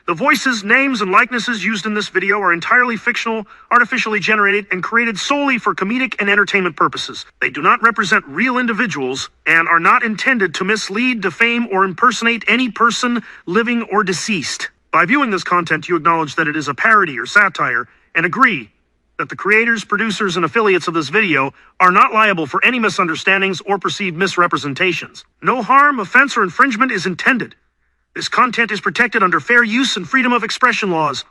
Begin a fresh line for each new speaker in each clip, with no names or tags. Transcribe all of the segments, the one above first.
The voices, names, and likenesses used in this video are entirely fictional, artificially generated, and created solely for comedic and entertainment purposes. They do not represent real individuals and are not intended to mislead, defame, or impersonate any person, living or deceased. By viewing this content, you acknowledge that it is a parody or satire and agree that the creators, producers, and affiliates of this video are not liable for any misunderstandings or perceived misrepresentations. No harm, offense, or infringement is intended. This content is protected under fair use and freedom of expression laws.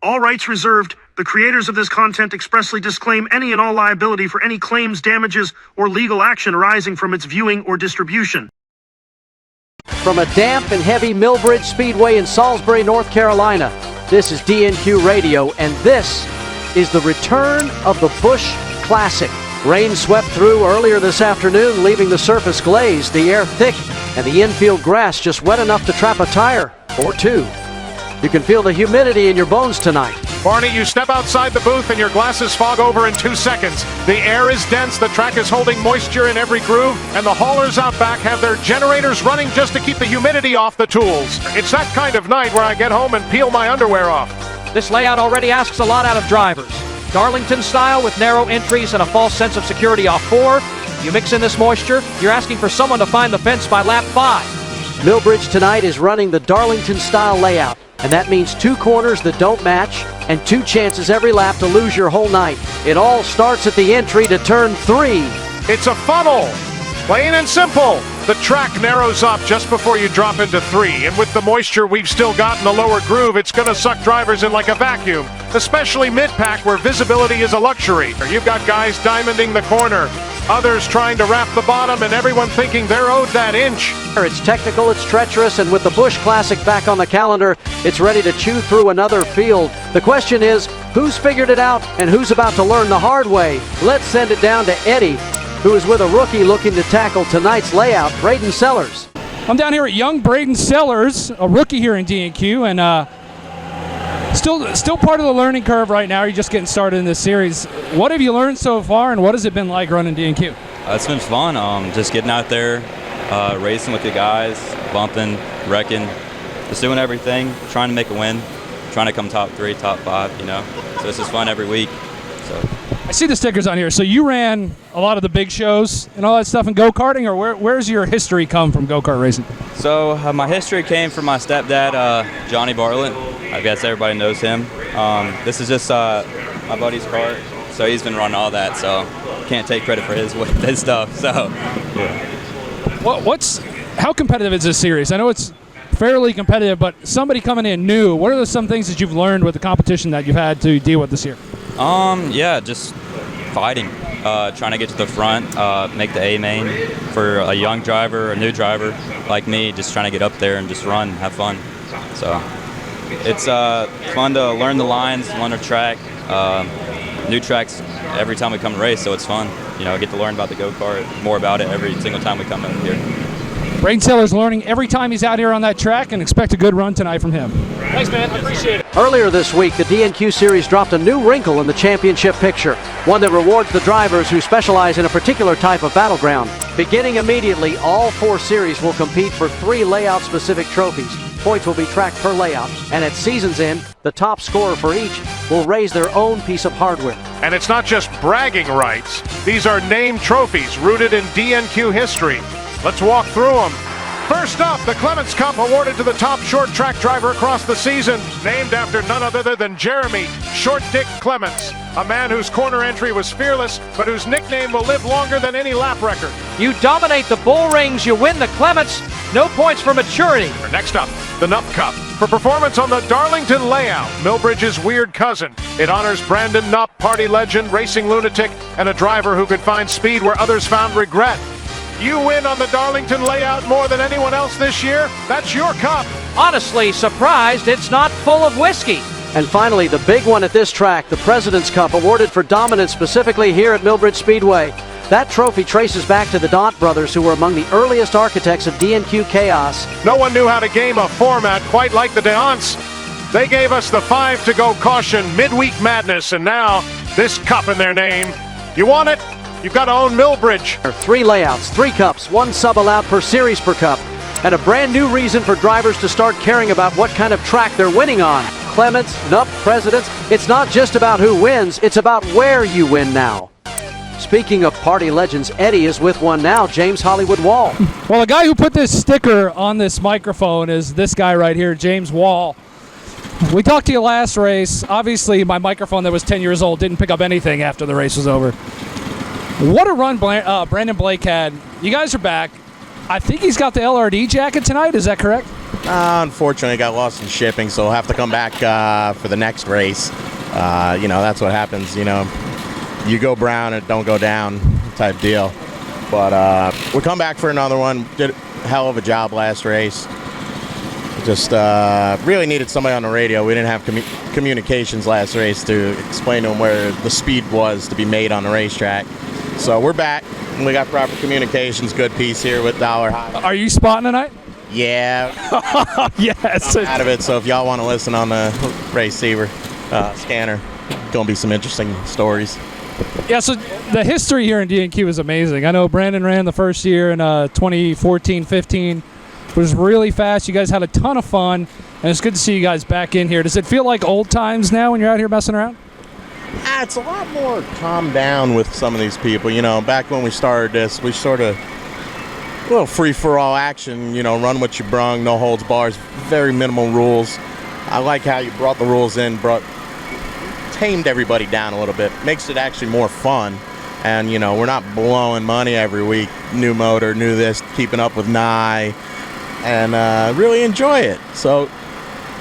All rights reserved. The creators of this content expressly disclaim any and all liability for any claims, damages, or legal action arising from its viewing or distribution.
From a damp and heavy Millbridge Speedway in Salisbury, North Carolina, this is DNQ Radio, and this is the return of the Busch Classic. Rain swept through earlier this afternoon, leaving the surface glazed, the air thick, and the infield grass just wet enough to trap a tire or two. You can feel the humidity in your bones tonight.
Barney, you step outside the booth and your glasses fog over in 2 seconds. The air is dense, the track is holding moisture in every groove, and the haulers out back have their generators running just to keep the humidity off the tools. It's that kind of night where I get home and peel my underwear off.
This layout already asks a lot out of drivers. Darlington style with narrow entries and a false sense of security off 4. You mix in this moisture, you're asking for someone to find the fence by lap 5.
Millbridge tonight is running the Darlington style layout, and that means 2 corners that don't match and 2 chances every lap to lose your whole night. It all starts at the entry to turn 3.
It's a funnel, plain and simple. The track narrows up just before you drop into 3, and with the moisture we've still got in the lower groove, it's going to suck drivers in like a vacuum, especially mid-pack where visibility is a luxury. You've got guys diamonding the corner, others trying to wrap the bottom, and everyone thinking they're owed that inch.
It's technical, it's treacherous, and with the Busch Classic back on the calendar, it's ready to chew through another field. The question is, who's figured it out and who's about to learn the hard way? Let's send it down to Eddie, who is with a rookie looking to tackle tonight's layout, Braden Sellers.
I'm down here at young Braden Sellers, a rookie here in DNQ, and still part of the learning curve right now. You're just getting started in this series. What have you learned so far, and what has it been like running DNQ?
It's been fun. Just getting out there, racing with the guys, bumping, wrecking, just doing everything, trying to make a win, trying to come top 3, top 5, you know. So this is fun every week. So
I see the stickers on here. So you ran a lot of the big shows and all that stuff in go-karting, or where's your history come from go-kart racing?
So my history came from my stepdad, Johnny Bartlett. I guess everybody knows him. This is just my buddy's car, so he's been running all that, so can't take credit for his stuff. So, yeah.
How competitive is this series? I know it's fairly competitive, but somebody coming in new, what are some things that you've learned with the competition that you've had to deal with this year?
Yeah, just fighting, trying to get to the front, make the A main for a young driver, a new driver like me, just trying to get up there and just run, have fun. So it's fun to learn the lines, learn the track, new tracks every time we come to race, so it's fun. You know, get to learn about the go-kart, more about it every single time we come in here.
Braden Sellers learning every time he's out here on that track, and expect a good run tonight from him. Thanks, man. I appreciate it.
Earlier this week, the DNQ Series dropped a new wrinkle in the championship picture, one that rewards the drivers who specialize in a particular type of battleground. Beginning immediately, all 4 series will compete for 3 layout-specific trophies. Points will be tracked per layout, and at season's end, the top scorer for each will raise their own piece of hardware.
And it's not just bragging rights. These are named trophies rooted in DNQ history. Let's walk through them. First up, the Clements Cup awarded to the top short track driver across the season, named after none other than Jeremy Short Dick Clements, a man whose corner entry was fearless, but whose nickname will live longer than any lap record.
You dominate the bull rings, you win the Clements, no points for maturity.
Next up, the Nup Cup. For performance on the Darlington layout, Millbridge's weird cousin. It honors Brandon Nupp, party legend, racing lunatic, and a driver who could find speed where others found regret. You win on the Darlington layout more than anyone else this year. That's your cup.
Honestly surprised it's not full of whiskey.
And finally, the big one at this track, the President's Cup, awarded for dominance specifically here at Millbridge Speedway. That trophy traces back to the Daunt brothers, who were among the earliest architects of DNQ chaos.
No one knew how to game a format quite like the Daunts. They gave us the 5 to go caution, midweek madness, and now this cup in their name. You want it? You've got to own Millbridge.
3 layouts, 3 cups, 1 sub allowed per series per cup. and a brand new reason for drivers to start caring about what kind of track they're winning on. Clements, Nupp, Presidents, it's not just about who wins, it's about where you win now. Speaking of party legends, Eddie is with one now, James Hollywood Wall.
Well, the guy who put this sticker on this microphone is this guy right here, James Wall. We talked to you last race. Obviously, my microphone that was 10 years old didn't pick up anything after the race was over. What a run Brandon Blake had. You guys are back. I think he's got the LRD jacket tonight. Is that correct?
Unfortunately, got lost in shipping, so we'll have to come back for the next race. That's what happens, You go brown and don't go down type deal. But we'll come back for another one. Did a hell of a job last race. Just really needed somebody on the radio. We didn't have communications last race to explain to them where the speed was to be made on the racetrack. So we're back. We got proper communications. Good piece here with Dollar High.
Are you spotting tonight?
Yeah.
Yes.
I'm out of it. So if y'all want to listen on the receiver scanner, going to be some interesting stories.
Yeah, so the history here in D&Q is amazing. I know Brandon ran the first year in 2014-15. It was really fast. You guys had a ton of fun, and it's good to see you guys back in here. Does it feel like old times now when you're out here messing around?
It's a lot more calmed down with some of these people. Back when we started this, we sort of a little free-for-all action, run what you brung, no holds bars, very minimal rules. I like how you brought the rules in, tamed everybody down a little bit. Makes it actually more fun. And, we're not blowing money every week. New motor, new this, keeping up with Nye, and really enjoy it. So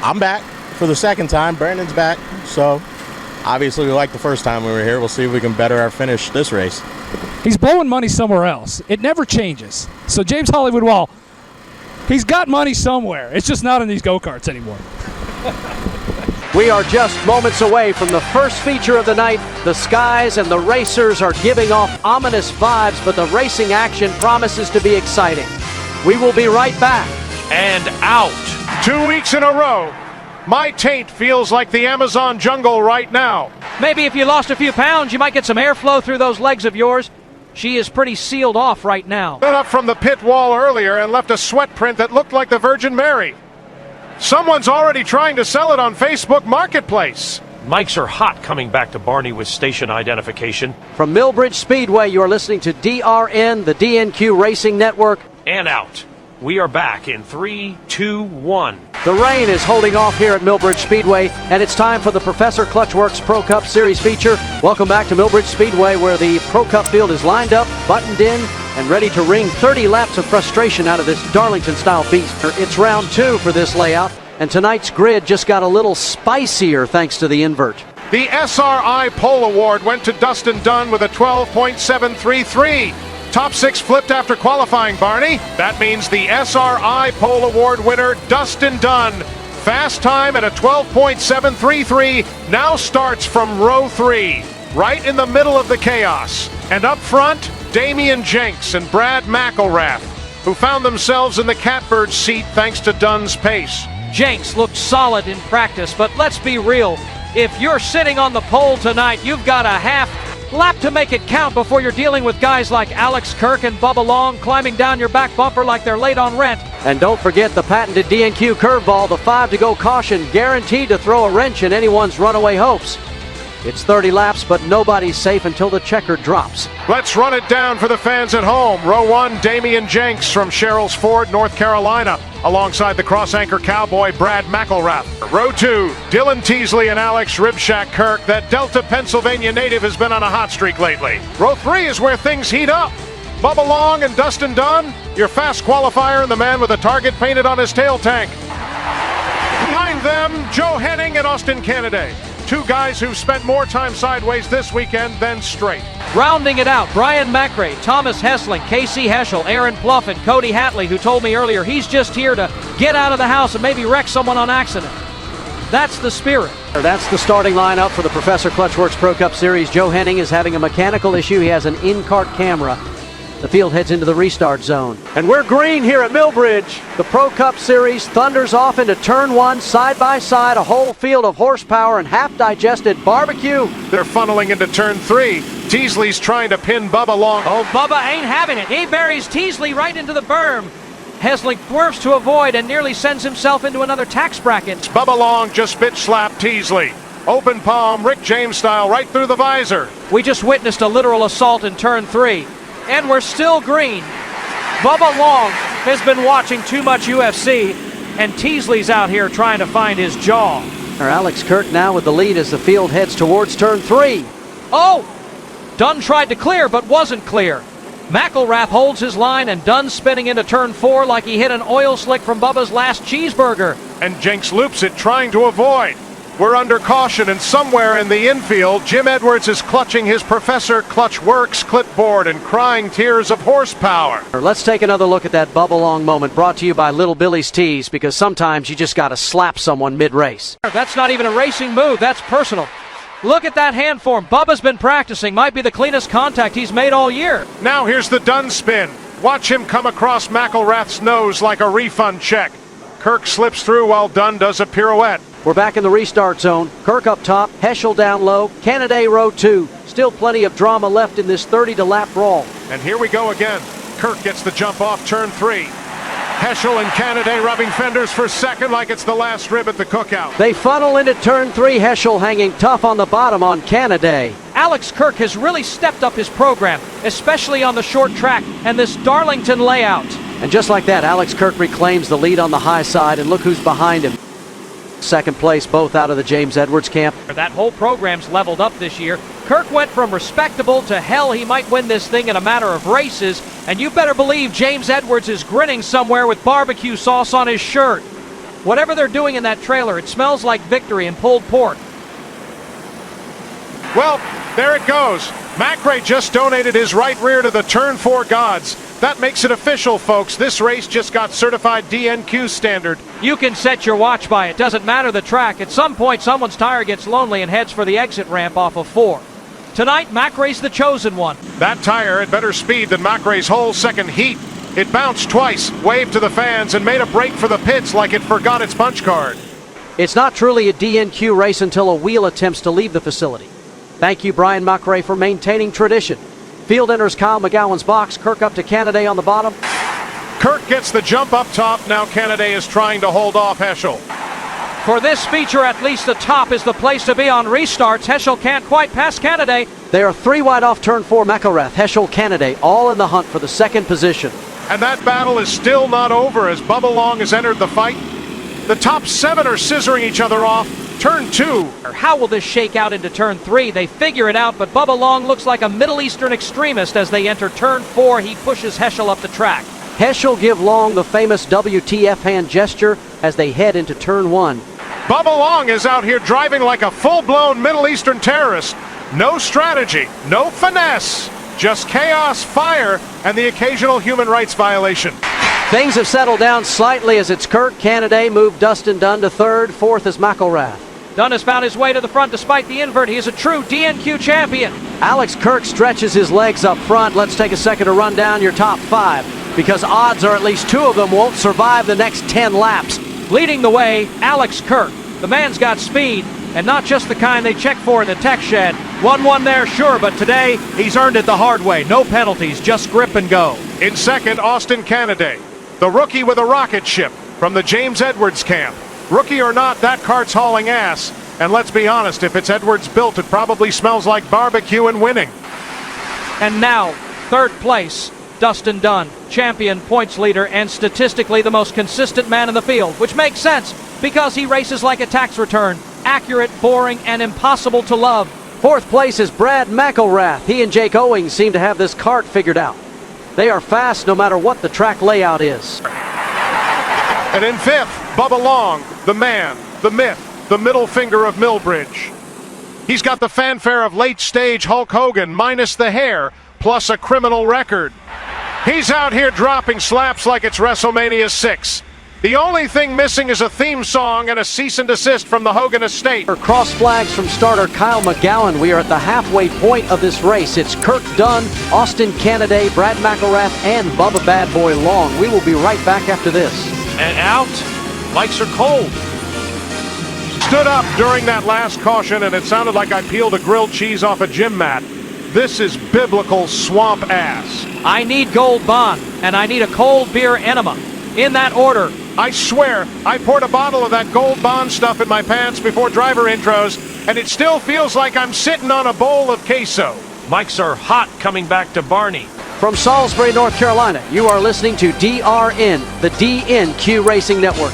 I'm back for the second time. Brandon's back. So obviously we liked the first time we were here. We'll see if we can better our finish this race.
He's blowing money somewhere else. It never changes. So James Hollywood Wall, he's got money somewhere. It's just not in these go-karts anymore.
We are just moments away from the first feature of the night. The skies and the racers are giving off ominous vibes, but the racing action promises to be exciting. We will be right back.
And out. 2 weeks in a row. My taint feels like the Amazon jungle right now.
Maybe if you lost a few pounds, you might get some airflow through those legs of yours. She is pretty sealed off right now.
Got up from the pit wall earlier and left a sweat print that looked like the Virgin Mary. Someone's already trying to sell it on Facebook Marketplace.
Mics are hot coming back to Barney with station identification.
From Millbridge Speedway, you are listening to DRN, the DNQ Racing Network.
And out. We are back in 3, 2, 1.
The rain is holding off here at Millbridge Speedway, and it's time for the Professor Clutchworks Pro Cup Series feature. Welcome back to Millbridge Speedway, where the Pro Cup field is lined up, buttoned in, and ready to wring 30 laps of frustration out of this Darlington-style beast. It's round 2 for this layout, and tonight's grid just got a little spicier thanks to the invert.
The SRI Pole Award went to Dustin Dunn with a 12.733. Top 6 flipped after qualifying, Barney. That means the SRI Pole Award winner, Dustin Dunn. Fast time at a 12.733 now starts from row 3, right in the middle of the chaos. And up front, Damian Jenks and Brad McElrath, who found themselves in the catbird seat thanks to Dunn's pace.
Jenks looked solid in practice, but let's be real. If you're sitting on the pole tonight, you've got a half lap to make it count before you're dealing with guys like Alex Kirk and Bubba Long climbing down your back bumper like they're late on rent.
And don't forget the patented DNQ curveball, the 5-to-go caution, guaranteed to throw a wrench in anyone's runaway hopes. It's 30 laps, but nobody's safe until the checker drops.
Let's run it down for the fans at home. Row 1, Damian Jenks from Sherrills Ford, North Carolina, alongside the cross-anchor cowboy Brad McElrath. Row 2, Dylan Teasley and Alex Ribshack Kirk. That Delta, Pennsylvania native has been on a hot streak lately. Row 3 is where things heat up. Bubba Long and Dustin Dunn, your fast qualifier and the man with a target painted on his tail tank. Behind them, Joe Henning and Austin Canaday. Two guys who've spent more time sideways this weekend than straight.
Rounding it out, Brian McRae, Thomas Hessling, Casey Heschel, Aaron Pluff, and Cody Hatley, who told me earlier he's just here to get out of the house and maybe wreck someone on accident. That's the spirit.
That's the starting lineup for the Professor Clutchworks Pro Cup Series. Joe Henning is having a mechanical issue. He has an in-kart camera. The field heads into the restart zone. And we're green here at Millbridge. The Pro Cup Series thunders off into turn 1, side by side, a whole field of horsepower and half-digested barbecue.
They're funneling into turn 3. Teasley's trying to pin Bubba Long.
Oh, Bubba ain't having it. He buries Teasley right into the berm. Hesling swerves to avoid and nearly sends himself into another tax bracket.
Bubba Long just bitch slapped Teasley. Open palm, Rick James style, right through the visor.
We just witnessed a literal assault in turn 3, and we're still green. Bubba Long has been watching too much UFC, and Teasley's out here trying to find his jaw.
Alex Kirk now with the lead as the field heads towards turn 3.
Oh! Dunn tried to clear, but wasn't clear. McElrath holds his line, and Dunn's spinning into turn 4 like he hit an oil slick from Bubba's last cheeseburger.
And Jenks loops it, trying to avoid. We're under caution, and somewhere in the infield, Jim Edwards is clutching his Professor Clutch Works clipboard and crying tears of horsepower.
Let's take another look at that Bubba Long moment, brought to you by Little Billy's Tees, because sometimes you just got to slap someone mid-race.
That's not even a racing move, that's personal. Look at that hand form. Bubba's been practicing. Might be the cleanest contact he's made all year.
Now here's the Dunn spin. Watch him come across McElrath's nose like a refund check. Kirk slips through while Dunn does a pirouette.
We're back in the restart zone. Kirk up top, Heschel down low, Canaday row 2. Still plenty of drama left in this 30-to-lap brawl.
And here we go again. Kirk gets the jump off turn 3. Heschel and Canaday rubbing fenders for second like it's the last rib at the cookout.
They funnel into turn 3, Heschel hanging tough on the bottom on Canaday.
Alex Kirk has really stepped up his program, especially on the short track and this Darlington layout.
And just like that, Alex Kirk reclaims the lead on the high side, and look who's behind him. Second place, both out of the James Edwards camp.
That whole program's leveled up this year. Kirk went from respectable to hell, he might win this thing in a matter of races, and you better believe James Edwards is grinning somewhere with barbecue sauce on his shirt. Whatever they're doing in that trailer, it smells like victory and pulled pork.
Well, there it goes. McRae just donated his right rear to the turn 4 gods. That makes it official, folks. This race just got certified DNQ standard.
You can set your watch by it. Doesn't matter the track. At some point, someone's tire gets lonely and heads for the exit ramp off of 4. Tonight, McRae's the chosen one.
That tire had better speed than McRae's whole second heat. It bounced twice, waved to the fans, and made a break for the pits like it forgot its punch card.
It's not truly a DNQ race until a wheel attempts to leave the facility. Thank you, Brian McRae, for maintaining tradition. Field enters Kyle McGowan's box. Kirk up to Canaday on the bottom.
Kirk gets the jump up top. Now Canaday is trying to hold off Heschel.
For this feature, at least the top is the place to be on restarts. Heschel can't quite pass Canaday.
They are 3 wide off turn 4. McElrath, Heschel, Canaday, all in the hunt for the second position.
And that battle is still not over as Bubba Long has entered the fight. The top 7 are scissoring each other off. Turn 2.
How will this shake out into turn 3? They figure it out, but Bubba Long looks like a Middle Eastern extremist as they enter turn 4. He pushes Heschel up the track.
Heschel give Long the famous WTF hand gesture as they head into turn 1.
Bubba Long is out here driving like a full-blown Middle Eastern terrorist. No strategy, no finesse, just chaos, fire, and the occasional human rights violation.
Things have settled down slightly as it's Kirk. Canaday moved Dustin Dunn to 3rd. 4th is McElrath.
Dunn has found his way to the front despite the invert. He is a true DNQ champion.
Alex Kirk stretches his legs up front. Let's take a second to run down your top 5, because odds are at least 2 of them won't survive the next 10 laps.
Leading the way, Alex Kirk. The man's got speed, and not just the kind they check for in the tech shed. 1-1 there, sure, but today he's earned it the hard way. No penalties, just grip and go.
In second, Austin Canaday, the rookie with a rocket ship from the James Edwards camp. Rookie or not, that cart's hauling ass. And let's be honest, if it's Edwards built, it probably smells like barbecue and winning.
And now, 3rd place, Dustin Dunn, champion, points leader, and statistically the most consistent man in the field, which makes sense because he races like a tax return. Accurate, boring, and impossible to love.
4th place is Brad McElrath. He and Jake Owings seem to have this cart figured out. They are fast no matter what the track layout is.
And in 5th, Bubba Long, the man, the myth, the middle finger of Millbridge. He's got the fanfare of late-stage Hulk Hogan minus the hair, plus a criminal record. He's out here dropping slaps like it's WrestleMania 6. The only thing missing is a theme song and a cease and desist from the Hogan estate.
Cross flags from starter Kyle McGowan. We are at the halfway point of this race. It's Kirk Dunn, Austin Canaday, Brad McElrath, and Bubba Bad Boy Long. We will be right back after this.
And out, lights are cold.
Stood up during that last caution, and it sounded like I peeled a grilled cheese off a gym mat. This is biblical swamp ass.
I need Gold Bond, and I need a cold beer enema. in that order.
I swear, I poured a bottle of that Gold Bond stuff in my pants before driver intros, and it still feels like I'm sitting on a bowl of queso.
Mics are hot coming back to Barney.
From Salisbury, North Carolina, you are listening to DRN, the DNQ Racing Network.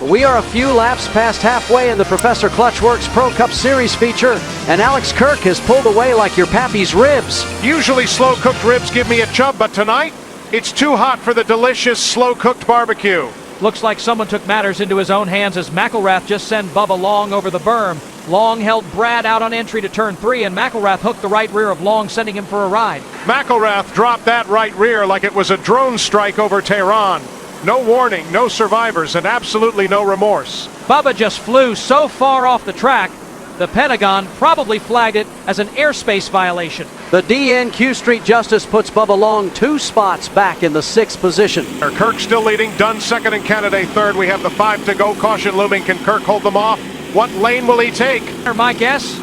We are a few laps past halfway in the Professor Clutchworks Pro Cup Series feature, and Alex Kirk has pulled away like your pappy's ribs.
Usually slow-cooked ribs give me a chub, but tonight, it's too hot for the delicious slow-cooked barbecue.
Looks like someone took matters into his own hands as McElrath just sent Bubba Long over the berm. Long held Brad out on entry to turn 3, and McElrath hooked the right rear of Long, sending him for a ride.
McElrath dropped that right rear like it was a drone strike over Tehran. No warning, no survivors, and absolutely no remorse.
Bubba just flew so far off the track, the Pentagon probably flagged it as an airspace violation.
The DNQ Street Justice puts Bubba Long 2 spots back in the 6th position.
Kirk still leading, Dunn second and Kennedy third. We have the 5 to go. Caution looming. Can Kirk hold them off? What lane will he take?
My guess,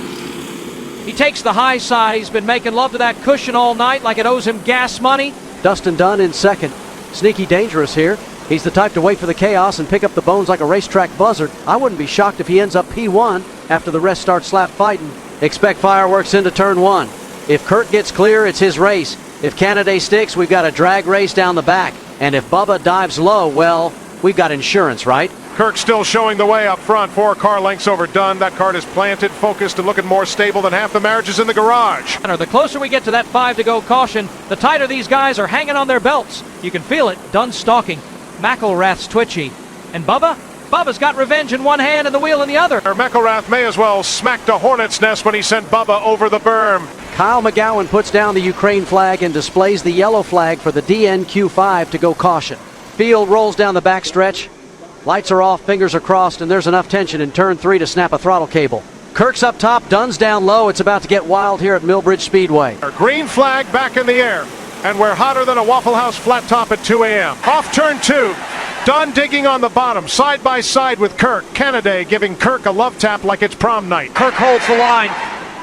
he takes the high side. He's been making love to that cushion all night like it owes him gas money.
Dustin Dunn in second. Sneaky dangerous here. He's the type to wait for the chaos and pick up the bones like a racetrack buzzard. I wouldn't be shocked if he ends up P1 after the rest start slap fighting. Expect fireworks into turn 1. If Kurt gets clear, it's his race. If Kennedy sticks, we've got a drag race down the back. And if Bubba dives low, well, we've got insurance, right?
Kirk still showing the way up front. 4 car lengths over Dunn. That cart is planted, focused, and looking more stable than half the marriages in the garage.
The closer we get to that 5 to go caution, the tighter these guys are hanging on their belts. You can feel it. Dunn stalking. McElrath's twitchy. And Bubba? Bubba's got revenge in one hand and the wheel in the other.
McElrath may as well smacked a hornet's nest when he sent Bubba over the berm.
Kyle McGowan puts down the Ukraine flag and displays the yellow flag for the DNQ5 to go caution. Field rolls down the backstretch. Lights are off, fingers are crossed, and there's enough tension in turn 3 to snap a throttle cable. Kirk's up top, Dunn's down low. It's about to get wild here at Millbridge Speedway.
Our green flag back in the air, and we're hotter than a Waffle House flat top at 2 a.m. Off turn 2, Dunn digging on the bottom, side by side with Kirk. Kennedy giving Kirk a love tap like it's prom night.
Kirk holds the line.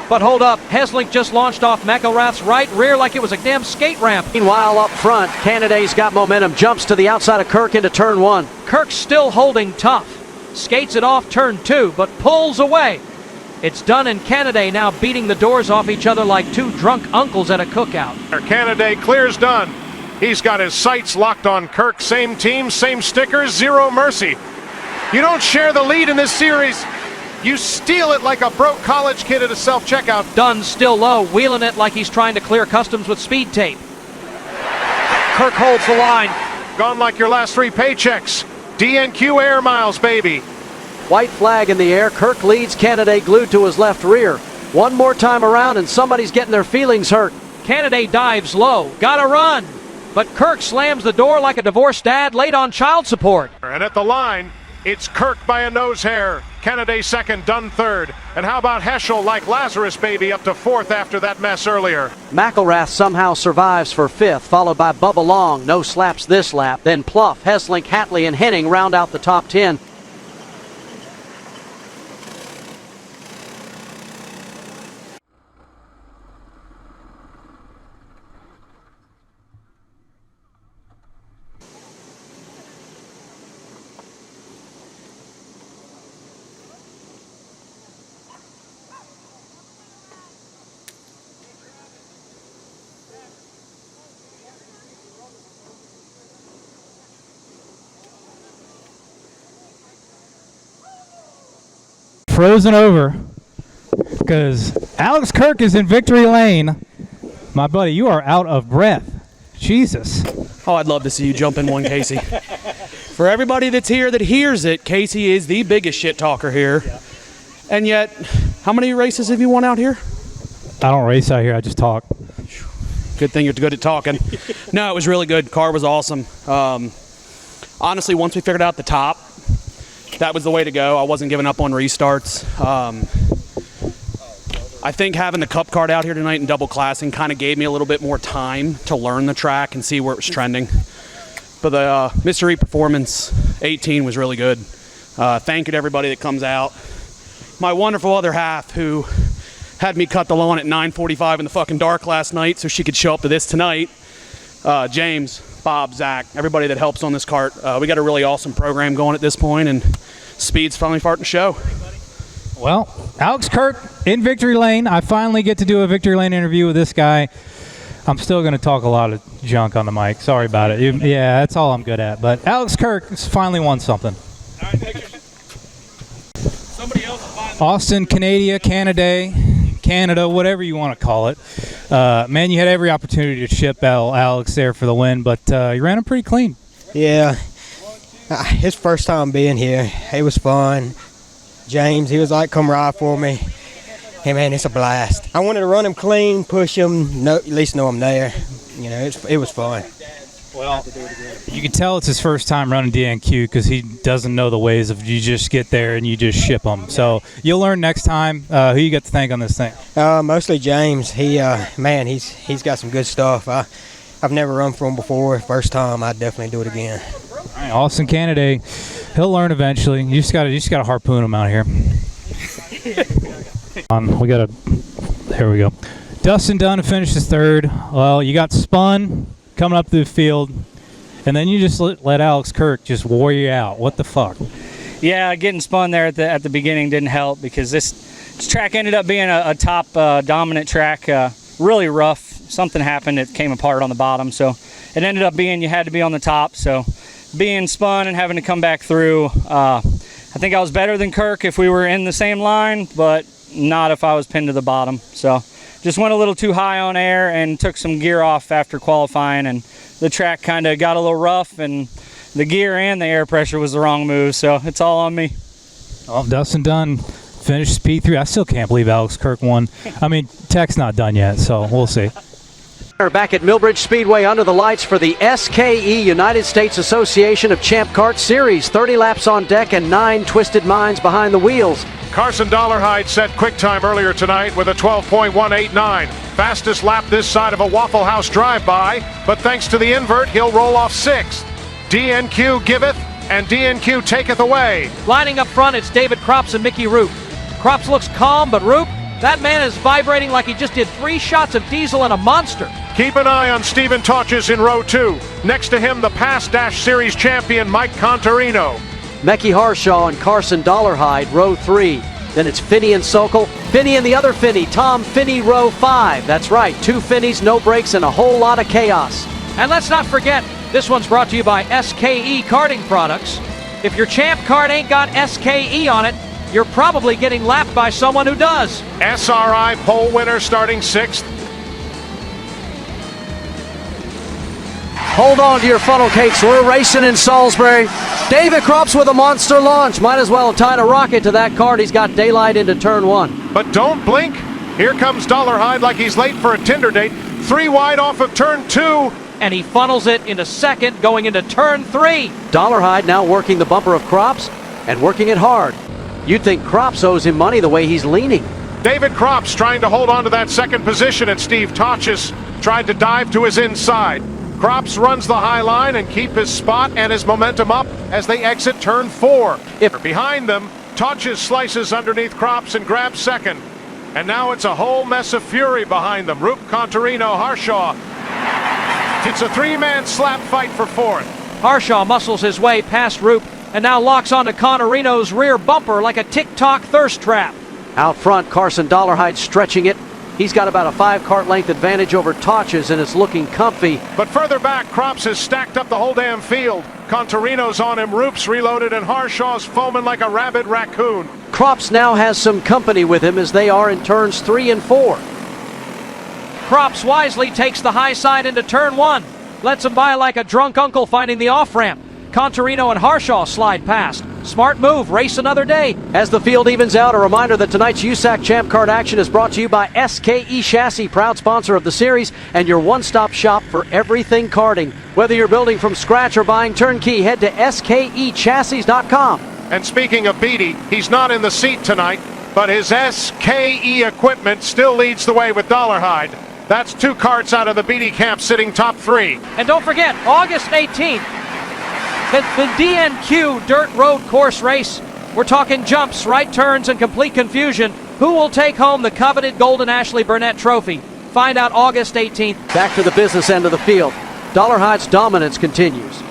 But hold up, Heslink just launched off McElrath's right rear like it was a damn skate ramp.
Meanwhile, up front, Kennedy's got momentum, jumps to the outside of Kirk into turn 1.
Kirk's still holding tough. Skates it off turn 2, but pulls away. It's Dunn and Kennedy now beating the doors off each other like 2 drunk uncles at a cookout.
Kennedy clears Dunn. He's got his sights locked on Kirk. Same team, same stickers, zero mercy. You don't share the lead in this series. You steal it like a broke college kid at a self-checkout.
Dunn's still low, wheeling it like he's trying to clear customs with speed tape. Kirk holds the line.
Gone like your last 3 paychecks. DNQ air miles, baby.
White flag in the air. Kirk leads, Kennedy glued to his left rear. One more time around and somebody's getting their feelings hurt.
Kennedy dives low. Gotta run. But Kirk slams the door like a divorced dad late on child support.
And at the line, it's Kirk by a nose hair. Kennedy second, Dunn third. And how about Heschel like Lazarus baby up to 4th after that mess earlier?
McElrath somehow survives for 5th, followed by Bubba Long. No slaps this lap. Then Pluff, Heslink, Hatley, and Henning round out the top 10.
Frozen over because Alex Kirk is in victory lane. My buddy, you are out of breath. Jesus.
Oh, I'd love to see you jump in one, Casey. For everybody that's here that hears it, Casey is the biggest shit talker here. Yeah. And yet, how many races have you won out here?
I don't race out here, I just talk.
Good thing you're good at talking. No, it was really good. Car was awesome. Honestly, once we figured out the top, that was the way to go. I wasn't giving up on restarts. I think having the Cup card out here tonight and double classing kind of gave me a little bit more time to learn the track and see where it was trending. But the Mystery Performance 18 was really good. Thank you to everybody that comes out. My wonderful other half who had me cut the lawn at 9:45 in the fucking dark last night so she could show up to this tonight. James, Bob, Zach, everybody that helps on this cart. We got a really awesome program going at this point, and speed's finally starting to show.
Well, Alex Kirk in Victory Lane. I finally get to do a Victory Lane interview with this guy. I'm still going to talk a lot of junk on the mic. Sorry about it. Yeah, that's all I'm good at. But Alex Kirk has finally won something. Austin, Canada, whatever you want to call it. Man, you had every opportunity to ship Alex there for the win, but you ran him pretty clean.
Yeah. His first time being here. It was fun. James, he was like, come ride for me. Hey, man, it's a blast. I wanted to run him clean, push him, at least know I'm there. You know, it was fun.
Well, you can tell it's his first time running DNQ because he doesn't know the ways of you just get there and you just ship them. So you'll learn next time. Who you got to thank on this thing?
Mostly James. Man, he's got some good stuff. I've never run for him before. First time, I'd definitely do it again.
All right, Austin Canada, he'll learn eventually. You just got to harpoon him out here. There we go. Dustin Dunn to finish his third. Well, you got spun coming up through the field, and then you just let Alex Kirk just wore you out. What the fuck?
Yeah, getting spun there at the beginning didn't help because this track ended up being a top dominant track, really rough. Something happened, it came apart on the bottom, so it ended up being you had to be on the top. So being spun and having to come back through, I think I was better than Kirk if we were in the same line, but not if I was pinned to the bottom. So just went a little too high on air and took some gear off after qualifying, and the track kind of got a little rough, and the gear and the air pressure was the wrong move, so it's all on me.
Well, Dustin Dunn finished P3. I still can't believe Alex Kirk won. I mean, Tech's not done yet, so we'll see.
Back at Millbridge Speedway under the lights for the SKE United States Association of Champ Kart Series. 30 laps on deck and 9 twisted minds behind the wheels.
Carson Dollarhide set quick time earlier tonight with a 12.189. Fastest lap this side of a Waffle House drive-by, but thanks to the invert, he'll roll off 6th. DNQ giveth, and DNQ taketh away.
Lining up front, it's David Krops and Mickey Roop. Krops looks calm, but Roop, that man is vibrating like he just did 3 shots of diesel and a monster.
Keep an eye on Stephen Tautges in row 2. Next to him, the Past Dash Series champion Mike Contarino.
Mecky Harshaw and Carson Dollarhide, row 3. Then it's Finney and Sokol. Finney and the other Finney, Tom Finney, row 5. That's right, 2 Finneys, no brakes, and a whole lot of chaos.
And let's not forget, this one's brought to you by SKE Karting Products. If your Champ Kart ain't got SKE on it, you're probably getting lapped by someone who does.
SRI pole winner starting 6th.
Hold on to your funnel cakes. We're racing in Salisbury. David Krops with a monster launch. Might as well have tied a rocket to that cart. He's got daylight into turn 1.
But don't blink. Here comes Dollarhide like he's late for a Tinder date. 3 wide off of turn 2.
And he funnels it into second, going into turn 3.
Dollarhide now working the bumper of Krops and working it hard. You'd think Krops owes him money the way he's leaning.
David Krops trying to hold on to that second position, and Steve Tautges tried to dive to his inside. Krops runs the high line and keep his spot and his momentum up as they exit turn 4. Behind them, Tautges slices underneath Krops and grabs second. And now it's a whole mess of fury behind them. Roop, Contarino, Harshaw. It's a 3-man slap fight for 4th.
Harshaw muscles his way past Roop and now locks onto Contarino's rear bumper like a tick-tock thirst trap.
Out front, Carson Dollarhide stretching it. He's got about a 5-cart length advantage over Tautges, and it's looking comfy.
But further back, Krops has stacked up the whole damn field. Contarino's on him, Roop's reloaded, and Harshaw's foaming like a rabid raccoon.
Krops now has some company with him as they are in turns 3 and 4.
Krops wisely takes the high side into turn 1. Lets him by like a drunk uncle finding the off-ramp. Contarino and Harshaw slide past. Smart move, race another day.
As the field evens out, a reminder that tonight's USAC Champ Kart action is brought to you by SKE Chassis, proud sponsor of the series, and your one-stop shop for everything karting. Whether you're building from scratch or buying turnkey, head to skechassis.com.
And speaking of Beatty, he's not in the seat tonight, but his SKE equipment still leads the way with Dollarhide. That's 2 carts out of the Beatty camp sitting top 3.
And don't forget, August 18th, the DNQ Dirt Road Course Race. We're talking jumps, right turns, and complete confusion. Who will take home the coveted Golden Ashley Burnett Trophy? Find out August 18th.
Back to the business end of the field. Dollarhide's dominance continues.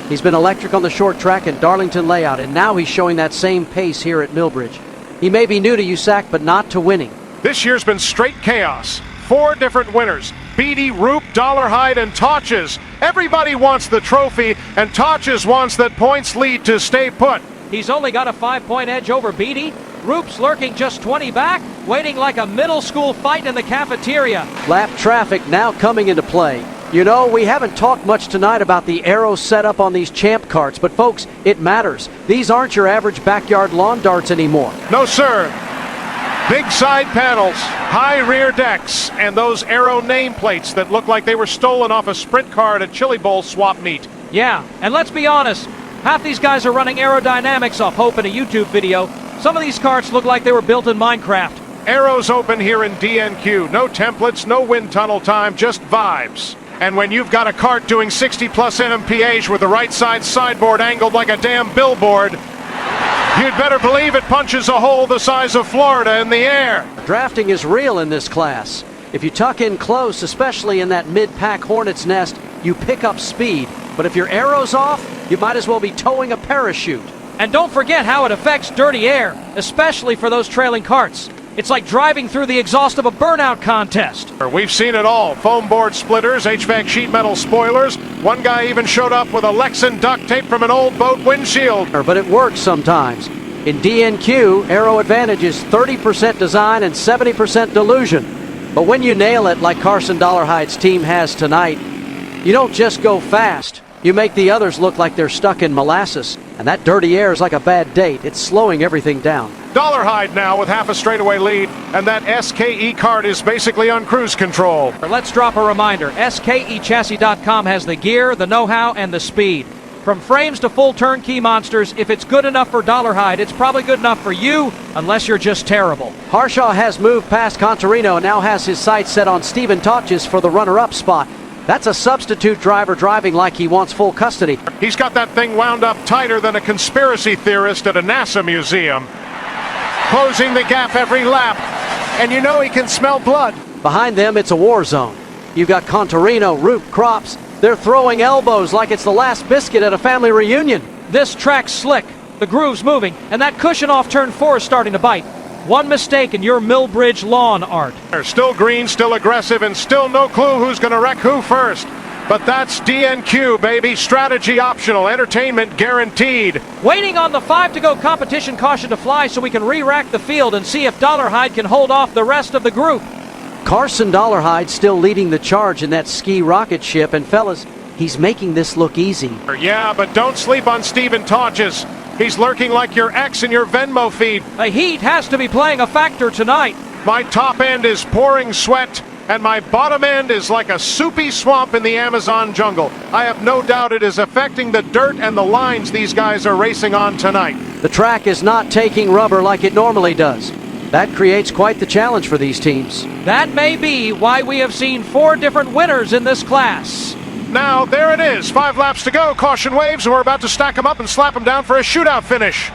He's been electric on the short track and Darlington layout, and now he's showing that same pace here at Millbridge. He may be new to USAC, but not to winning.
This year's been straight chaos. 4 different winners. Beatty, Roop, Dollarhide, and Totches. Everybody wants the trophy, and Totches wants that points lead to stay put.
He's only got a 5-point edge over Beatty. Roop's lurking just 20 back, waiting like a middle school fight in the cafeteria.
Lap traffic now coming into play. You know, we haven't talked much tonight about the aero setup on these champ carts, but folks, it matters. These aren't your average backyard lawn darts anymore.
No, sir. Big side panels, high rear decks, and those aero nameplates that look like they were stolen off a sprint car at a Chili Bowl swap meet.
Yeah, and let's be honest, half these guys are running aerodynamics off hope in a YouTube video. Some of these carts look like they were built in Minecraft.
Aero's open here in DNQ. No templates, no wind tunnel time, just vibes. And when you've got a cart doing 60 plus MMPH with the right side sideboard angled like a damn billboard, you'd better believe it punches a hole the size of Florida in the air.
Drafting is real in this class. If you tuck in close, especially in that mid-pack hornet's nest, you pick up speed. But if your aero's off, you might as well be towing a parachute.
And don't forget how it affects dirty air, especially for those trailing carts. It's like driving through the exhaust of a burnout contest.
We've seen it all. Foam board splitters, HVAC sheet metal spoilers. One guy even showed up with a Lexan duct tape from an old boat windshield.
But it works sometimes. In DNQ, aero advantage is 30% design and 70% delusion. But when you nail it like Carson Dollarhide's team has tonight, you don't just go fast. You make the others look like they're stuck in molasses. And that dirty air is like a bad date. It's slowing everything down.
Dollarhide now with half a straightaway lead, and that SKE cart is basically on cruise control.
Let's drop a reminder. SKEchassis.com has the gear, the know-how, and the speed. From frames to full turnkey monsters, if it's good enough for Dollarhide, it's probably good enough for you, unless you're just terrible.
Harshaw has moved past Contarino and now has his sights set on Steven Totches for the runner-up spot. That's a substitute driver driving like he wants full custody.
He's got that thing wound up tighter than a conspiracy theorist at a NASA museum. Closing the gap every lap, and you know he can smell blood.
Behind them, it's a war zone. You've got Contarino, Roop, Crops. They're throwing elbows like it's the last biscuit at a family reunion.
This track's slick, the groove's moving, and that cushion off turn 4 is starting to bite. One mistake and you're Millbridge lawn art.
They're still green, still aggressive, and still no clue who's going to wreck who first. But that's DNQ, baby. Strategy optional, entertainment guaranteed.
Waiting on the 5 to go competition caution to fly so we can re-rack the field and see if Dollarhide can hold off the rest of the group.
Carson Dollarhide still leading the charge in that ski rocket ship, and fellas, he's making this look easy.
Yeah, but don't sleep on Steven Totches. He's lurking like your ex in your Venmo feed.
The heat has to be playing a factor tonight.
My top end is pouring sweat, and my bottom end is like a soupy swamp in the Amazon jungle. I have no doubt it is affecting the dirt and the lines these guys are racing on tonight.
The track is not taking rubber like it normally does. That creates quite the challenge for these teams.
That may be why we have seen 4 different winners in this class.
Now, there it is. 5 laps to go. Caution waves, and we're about to stack them up and slap them down for a shootout finish.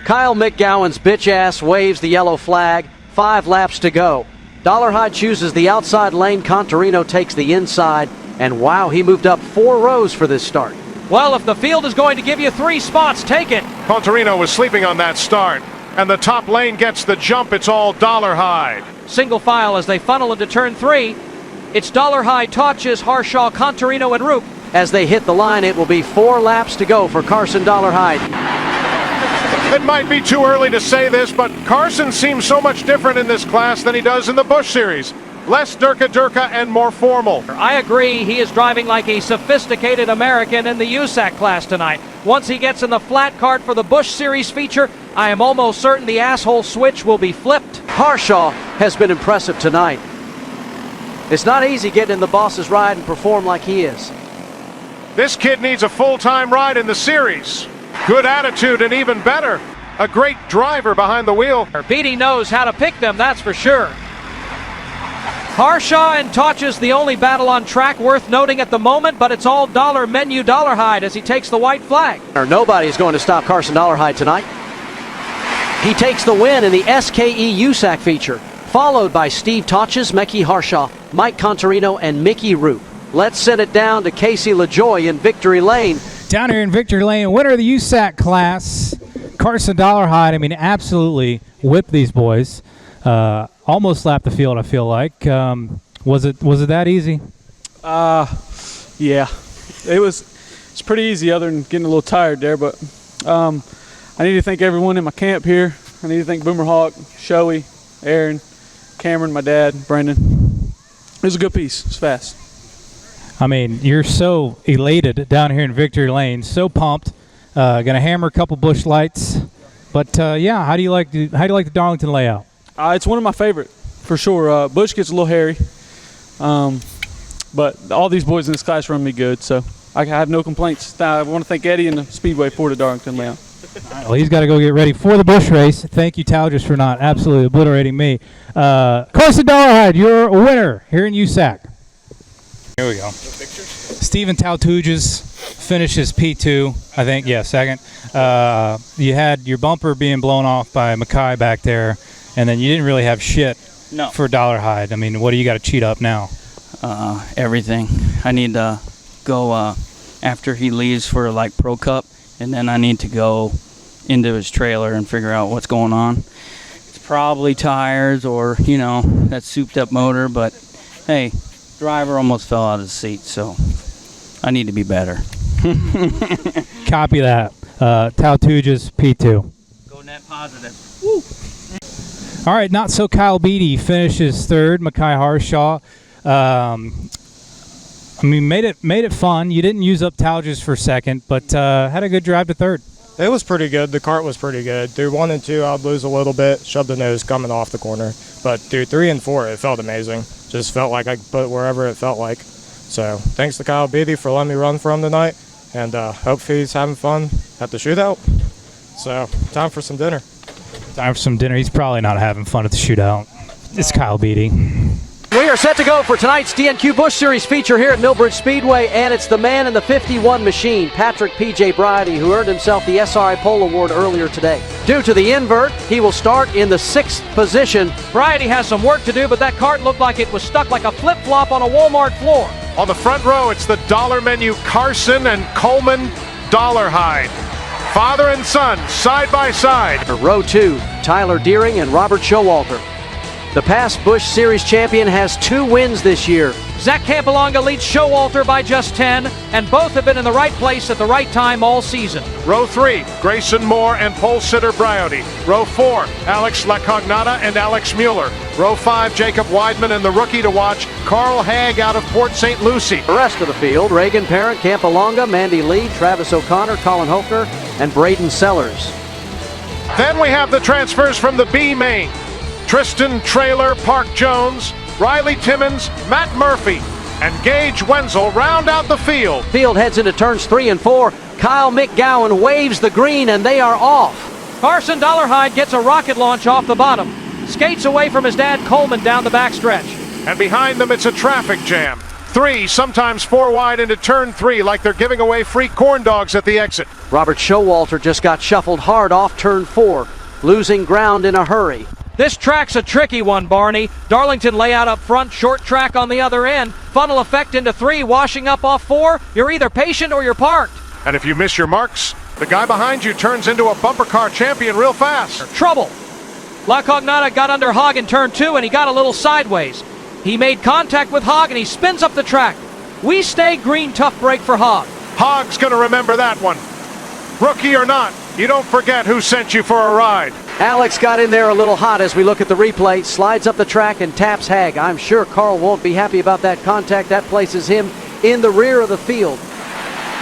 Kyle McGowan's bitch ass waves the yellow flag. 5 laps to go. Dollarhide chooses the outside lane. Contarino takes the inside. And wow, he moved up 4 rows for this start.
Well, if the field is going to give you 3 spots, take it.
Contarino was sleeping on that start. And the top lane gets the jump. It's all Dollarhide.
Single file as they funnel into turn 3. It's Dollarhide, Totches, Harshaw, Contarino, and Roop.
As they hit the line, it will be 4 laps to go for Carson Dollarhide.
It might be too early to say this, but Carson seems so much different in this class than he does in the Busch Series. Less Durka and more formal.
I agree. He is driving like a sophisticated American in the USAC class tonight. Once he gets in the flat cart for the Busch Series feature, I am almost certain the asshole switch will be flipped.
Harshaw has been impressive tonight. It's not easy getting in the boss's ride and perform like he is.
This kid needs a full-time ride in the series. Good attitude and even better, a great driver behind the wheel.
Beatty knows how to pick them, that's for sure. Harshaw and Totches the only battle on track worth noting at the moment, but it's all dollar menu Dollarhide as he takes the white flag.
Nobody's going to stop Carson Dollarhide tonight. He takes the win in the SKE USAC feature, followed by Steve Totches, Mekhi Harshaw, Mike Contarino, and Mickey Roop. Let's send it down to Casey LaJoy in Victory Lane.
Down here in Victory Lane, winner of the USAC class, Carson Dollarhide. I mean, absolutely whipped these boys. Almost lapped the field, I feel like. Was it that easy?
Yeah. It's pretty easy other than getting a little tired there, but I need to thank everyone in my camp here. I need to thank Boomer Hawk, Shoei, Aaron, Cameron, my dad, Brendan. It was a good piece. It's fast.
I mean, you're so elated down here in Victory Lane, so pumped. Gonna hammer a couple bush lights, but yeah, how do you like the Darlington layout?
It's one of my favorite for sure. Bush gets a little hairy, but all these boys in this class run me good, so I have no complaints. I want to thank Eddie and the Speedway for the Darlington layout.
Well, he's got to go get ready for the Bush race. Thank you, Tal, just for not absolutely obliterating me. Carson Dollarhide, you're a winner here in USAC. Here we go. Stephen Tautuges finishes P2, I think. Yeah, second. You had your bumper being blown off by Mackay back there, and then you didn't really have shit for Dollarhide. I mean, what do you got to cheat up now?
Everything. I need to go after he leaves for like Pro Cup, and then I need to go into his trailer and figure out what's going on. It's probably tires or, that souped up motor, but hey, driver almost fell out of the seat, so I need to be better.
Copy that. Tautuges, P2.
Go net positive. Woo!
All right, not so Kyle Beatty finishes third. Mackay Harshaw. Made it fun. You didn't use up Tauges for second, but had a good drive to third.
It was pretty good. The kart was pretty good. Through 1 and 2, I'd lose a little bit, shove the nose coming off the corner. But through 3 and 4, it felt amazing. Just felt like I could put it wherever it felt like. So thanks to Kyle Beatty for letting me run for him tonight, and hope he's having fun at the shootout. So time for some dinner.
Time for some dinner. He's probably not having fun at the shootout. It's Kyle Beatty.
We are set to go for tonight's DNQ Busch Series feature here at Millbridge Speedway, and it's the man in the 51 machine, Patrick P.J. Bridie, who earned himself the SRI Pole Award earlier today. Due to the invert, he will start in the 6th position.
Bridie has some work to do, but that cart looked like it was stuck like a flip-flop on a Walmart floor.
On the front row, it's the dollar menu Carson and Coleman Dollarhide. Father and son, side by side.
Row 2, Tyler Deering and Robert Showalter. The past Busch Series champion has 2 wins this year.
Zach Campolonga leads Showalter by just 10, and both have been in the right place at the right time all season.
Row 3, Grayson Moore and pole sitter Briotti. Row 4, Alex LaCognata and Alex Mueller. Row 5, Jacob Weidman and the rookie to watch, Carl Haag out of Port St. Lucie.
The rest of the field, Reagan Parent, Campolonga, Mandy Lee, Travis O'Connor, Colin Hofer, and Braden Sellers.
Then we have the transfers from the B main. Tristan Traylor, Park Jones, Riley Timmons, Matt Murphy, and Gage Wenzel round out the field.
Field heads into turns 3 and 4. Kyle McGowan waves the green, and they are off.
Carson Dollarhide gets a rocket launch off the bottom. Skates away from his dad Coleman down the backstretch.
And behind them, it's a traffic jam. 3, sometimes 4 wide into turn 3, like they're giving away free corn dogs at the exit.
Robert Showalter just got shuffled hard off turn 4, losing ground in a hurry.
This track's a tricky one, Barney. Darlington layout up front, short track on the other end. Funnel effect into 3, washing up off 4. You're either patient or you're parked.
And if you miss your marks, the guy behind you turns into a bumper car champion real fast.
Trouble. LaCognata got under Hogg in turn 2, and he got a little sideways. He made contact with Hogg, and he spins up the track. We stay green, tough break for Hogg.
Hogg's going to remember that one. Rookie or not, you don't forget who sent you for a ride.
Alex got in there a little hot as we look at the replay, slides up the track and taps Haag. I'm sure Carl won't be happy about that contact. That places him in the rear of the field.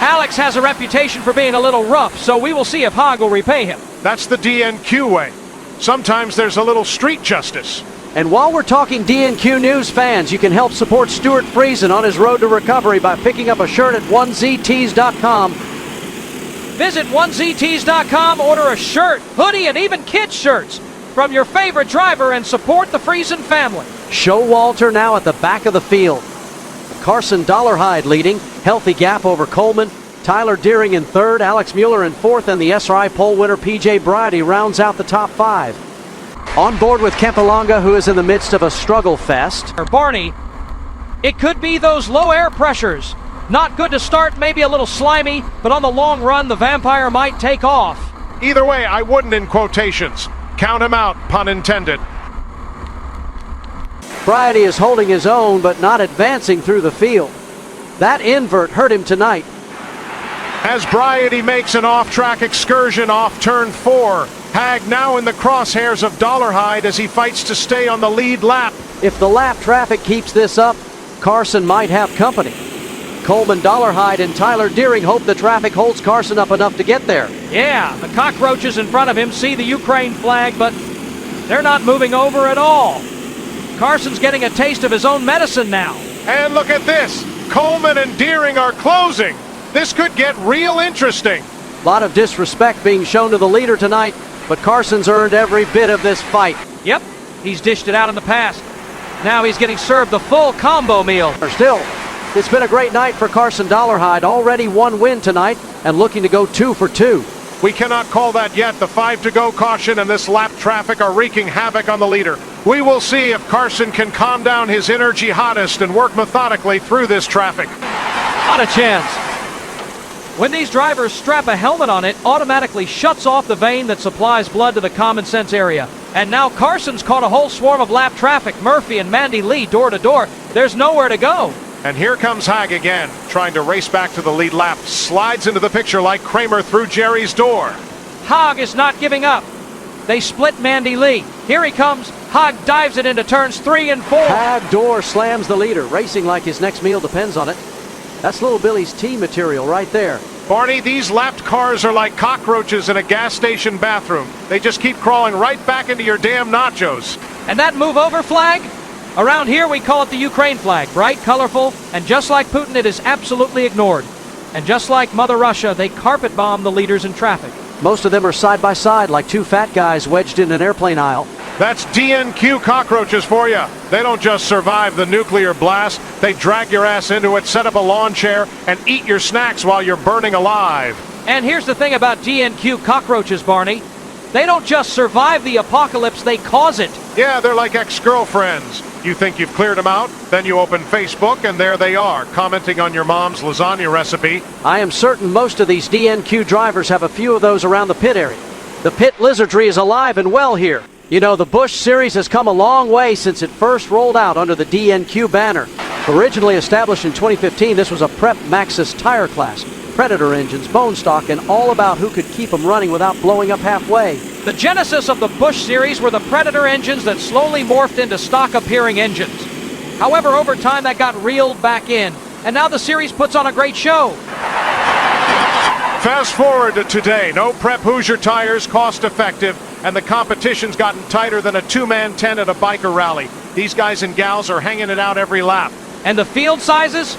Alex has a reputation for being a little rough, so we will see if Hogg will repay him.
That's the DNQ way. Sometimes there's a little street justice.
And while we're talking DNQ news, fans, you can help support Stuart Friesen on his road to recovery by picking up a shirt at 1ztees.com.
Visit 1ztees.com, order a shirt, hoodie, and even kids' shirts from your favorite driver and support the Friesen family.
Showalter now at the back of the field. Carson Dollarhide leading, healthy gap over Coleman. Tyler Deering in 3rd, Alex Mueller in 4th, and the SRI pole winner P.J. Bridie rounds out the top 5. On board with Campolonga, who is in the midst of a struggle fest.
Barney, It could be those low air pressures. Not good to start, maybe a little slimy, but on the long run, the Vampire might take off.
Either way, I wouldn't in quotations. Count him out, pun intended.
Bryony is holding his own, but not advancing through the field. That invert hurt him tonight.
As Bryony makes an off-track excursion off turn 4, Hag now in the crosshairs of Dollarhide as he fights to stay on the lead lap.
If the lap traffic keeps this up, Carson might have company. Coleman, Dollarhide, and Tyler Deering hope the traffic holds Carson up enough to get there.
Yeah, the cockroaches in front of him see the Ukraine flag, but they're not moving over at all. Carson's getting a taste of his own medicine now.
And look at this. Coleman and Deering are closing. This could get real interesting.
A lot of disrespect being shown to the leader tonight, but Carson's earned every bit of this fight.
Yep, he's dished it out in the past. Now he's getting served the full combo meal.
Still, it's been a great night for Carson Dollarhide. Already 1 win tonight and looking to go 2 for 2.
We cannot call that yet. The 5 to go caution and this lap traffic are wreaking havoc on the leader. We will see if Carson can calm down his inner jihadist and work methodically through this traffic.
Not a chance. When these drivers strap a helmet on, it automatically shuts off the vein that supplies blood to the common sense area. And now Carson's caught a whole swarm of lap traffic. Murphy and Mandy Lee door to door. There's nowhere to go.
And here comes Hag again, trying to race back to the lead lap. Slides into the picture like Kramer through Jerry's door.
Hag is not giving up. They split Mandy Lee. Here he comes. Hag dives it into turns 3 and 4.
Hag door slams the leader, racing like his next meal depends on it. That's Little Billy's tea material right there.
Barney, these lapped cars are like cockroaches in a gas station bathroom. They just keep crawling right back into your damn nachos.
And that move over flag? Around here we call it the Ukraine flag. Bright, colorful, and just like Putin, it is absolutely ignored. And just like Mother Russia, they carpet bomb the leaders in traffic.
Most of them are side by side like 2 fat guys wedged in an airplane aisle.
That's DNQ cockroaches for you. They don't just survive the nuclear blast. They drag your ass into it, set up a lawn chair, and eat your snacks while you're burning alive.
And here's the thing about DNQ cockroaches, Barney. They don't just survive the apocalypse, they cause it.
Yeah, they're like ex-girlfriends. You think you've cleared them out, then you open Facebook, and there they are, commenting on your mom's lasagna recipe.
I am certain most of these DNQ drivers have a few of those around the pit area. The pit lizardry is alive and well here. You know, the Busch Series has come a long way since it first rolled out under the DNQ banner. Originally established in 2015, this was a Prep Maxxis tire class. Predator engines, bone stock, and all about who could keep them running without blowing up halfway.
The genesis of the Busch Series were the Predator engines that slowly morphed into stock-appearing engines. However, over time that got reeled back in, and now the series puts on a great show.
Fast forward to today. No Prep Hoosier tires, cost-effective, and the competition's gotten tighter than a 2-man tent at a biker rally. These guys and gals are hanging it out every lap.
And the field sizes?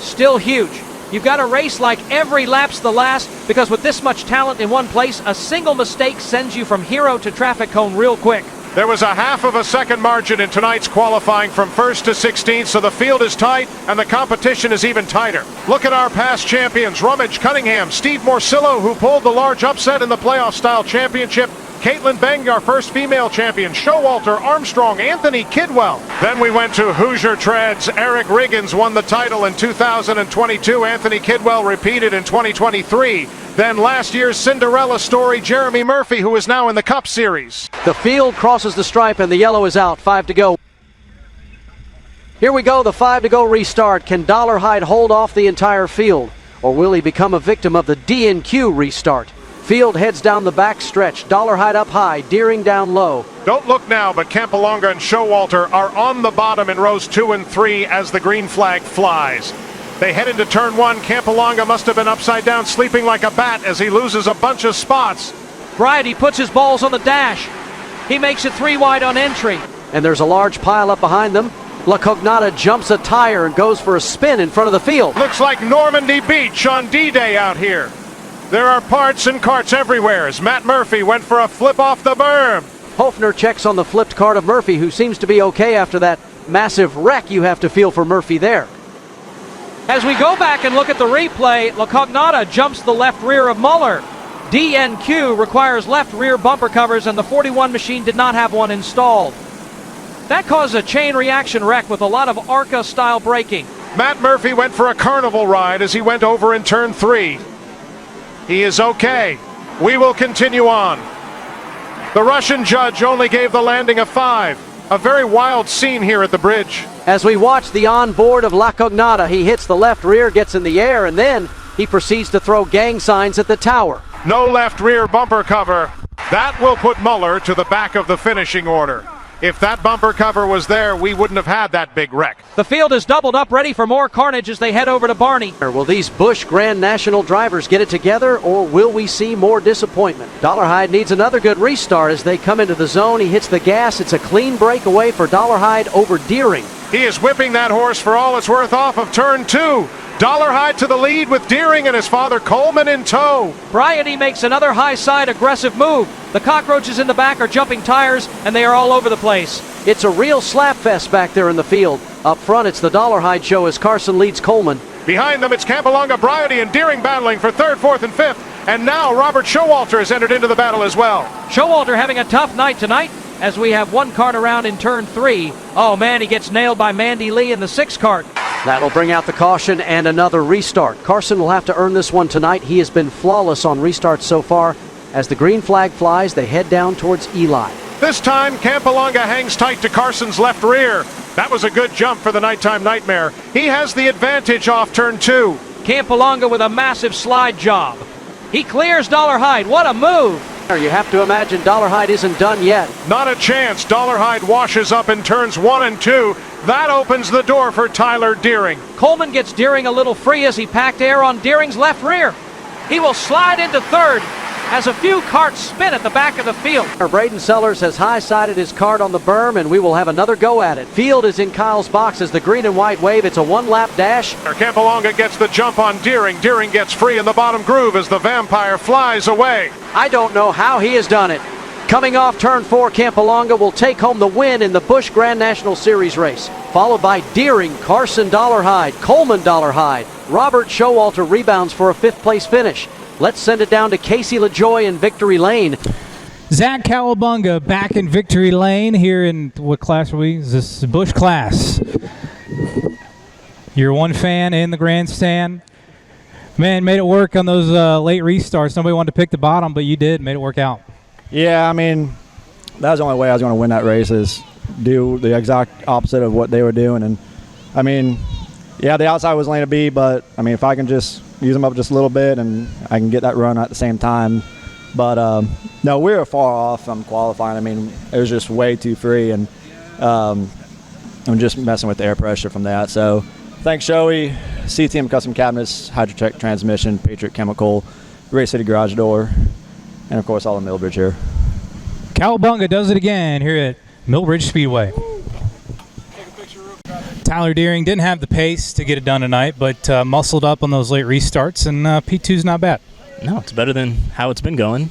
Still huge. You've got to race like every lap's the last, because with this much talent in one place, a single mistake sends you from hero to traffic cone real quick.
There was a half of a second margin in tonight's qualifying from 1st to 16th, so the field is tight and the competition is even tighter. Look at our past champions, Rummage, Cunningham, Steve Morcillo, who pulled the large upset in the playoff-style championship, Caitlin Beng, our first female champion, Showalter, Armstrong, Anthony Kidwell. Then we went to Hoosier Treads. Eric Riggins won the title in 2022. Anthony Kidwell repeated in 2023. Then last year's Cinderella story, Jeremy Murphy, who is now in the Cup Series.
The field crosses the stripe and the yellow is out. 5 to go. Here we go, the 5 to go restart. Can Dollarhide hold off the entire field, or will he become a victim of the DNQ restart? Field heads down the back stretch. Dollarhide up high, Deering down low.
Don't look now, but Campalonga and Showalter are on the bottom in rows 2 and 3 as the green flag flies. They head into turn 1. Campalonga must have been upside down, sleeping like a bat as he loses a bunch of spots.
Bryony puts his balls on the dash. He makes it 3 wide on entry.
And there's a large pile up behind them. La Cognata jumps a tire and goes for a spin in front of the field.
Looks like Normandy Beach on D-Day out here. There are parts and carts everywhere as Matt Murphy went for a flip off the berm.
Hofner checks on the flipped cart of Murphy, who seems to be okay after that massive wreck you have to feel for Murphy there.
As we go back and look at the replay, La Cognata jumps the left rear of Muller. DNQ requires left rear bumper covers, and the 41 machine did not have one installed. That caused a chain reaction wreck with a lot of ARCA-style braking.
Matt Murphy went for a carnival ride as he went over in turn 3. He is okay. We will continue on. The Russian judge only gave the landing a 5. A very wild scene here at the bridge.
As we watch the onboard of La Cognata, he hits the left rear, gets in the air, and then he proceeds to throw gang signs at the tower.
No left rear bumper cover. That will put Muller to the back of the finishing order. If that bumper cover was there, we wouldn't have had that big wreck.
The field is doubled up, ready for more carnage as they head over to Barney.
Will these Busch Grand National drivers get it together, or will we see more disappointment? Dollarhide needs another good restart as they come into the zone. He hits the gas. It's a clean breakaway for Dollarhide over Deering.
He is whipping that horse for all it's worth off of turn 2. Dollarhide to the lead with Deering and his father Coleman in tow.
Bryony makes another high side aggressive move. The cockroaches in the back are jumping tires, and they are all over the place.
It's a real slap fest back there in the field. Up front, it's the Dollarhide show as Carson leads Coleman.
Behind them, it's Campalonga, Bryony, and Deering battling for 3rd, 4th, and 5th. And now Robert Showalter has entered into the battle as well.
Showalter having a tough night tonight as we have one cart around in turn 3. Oh man, he gets nailed by Mandy Lee in the 6th cart.
That'll bring out the caution and another restart. Carson will have to earn this one tonight. He has been flawless on restarts so far. As the green flag flies, they head down towards Eli.
This time, Campalonga hangs tight to Carson's left rear. That was a good jump for the Nighttime Nightmare. He has the advantage off turn 2.
Campalonga with a massive slide job. He clears Dollarhide. What a move!
You have to imagine Dollarhide isn't done yet.
Not a chance. Dollarhide washes up in turns 1 and 2. That opens the door for Tyler Deering.
Coleman gets Deering a little free as he packed air on Deering's left rear. He will slide into 3rd as a few carts spin at the back of the field.
Braden Sellers has high-sided his cart on the berm, and we will have another go at it. Field is in Kyle's box as the green and white wave. It's a one-lap dash.
Campalonga gets the jump on Deering. Deering gets free in the bottom groove as the Vampire flies away.
I don't know how he has done it. Coming off turn 4, Campalonga will take home the win in the Busch Grand National Series race, followed by Deering, Carson Dollarhide, Coleman Dollarhide. Robert Showalter rebounds for a 5th place finish. Let's send it down to Casey LaJoy in Victory Lane.
Zach Cowabunga back in Victory Lane here in, what class are we? Is this Busch class? You're one fan in the grandstand. Man, made it work on those late restarts. Nobody wanted to pick the bottom, but you did. Made it work out.
Yeah, I mean, that was the only way I was going to win that race, is do the exact opposite of what they were doing. And, I mean, yeah, the outside was lane to B, but, I mean, if I can just use them up just a little bit and I can get that run at the same time. But, no, we were far off from qualifying. I mean, it was just way too free, and I'm just messing with the air pressure from that. So, thanks, Shoei, CTM Custom Cabinets, Hydrotech Transmission, Patriot Chemical, Race City Garage Door, and, of course, all the Millbridge here.
Cowabunga does it again here at Millbridge Speedway. Tyler Deering didn't have the pace to get it done tonight, but muscled up on those late restarts, and P2's not bad.
No, it's better than how it's been going.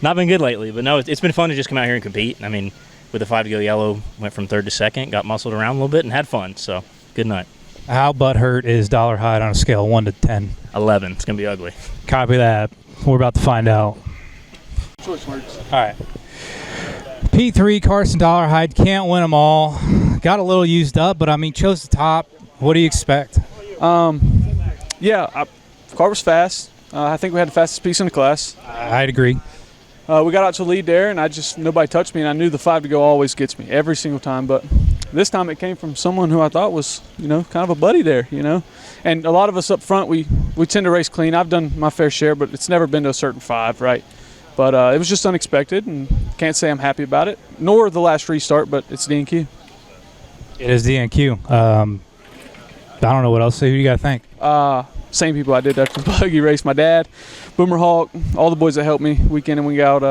Not been good lately, but no, it's been fun to just come out here and compete. I mean, with the 5 to go yellow, went from 3rd to 2nd, got muscled around a little bit and had fun, so good night.
How butthurt is Dollarhide on a scale of 1 to 10?
11. It's going to be ugly.
Copy that. We're about to find out.
Choice words.
All right. P3, Carson Dollarhide, can't win them all. Got a little used up, but, I mean, chose the top. What do you expect?
Yeah, the car was fast. I think we had the fastest piece in the class.
I'd agree.
We got out to the lead there, and nobody touched me, and I knew the 5 to go always gets me every single time. But this time it came from someone who I thought was, kind of a buddy there, And a lot of us up front, we tend to race clean. I've done my fair share, but it's never been to a certain 5, right? But it was just unexpected, and can't say I'm happy about it, nor the last restart, but it's DNQ.
It is DNQ. I don't know what else to say. Who do you got to thank?
Same people I did after the buggy race. My dad, Boomer Hawk, all the boys that helped me week in and week out.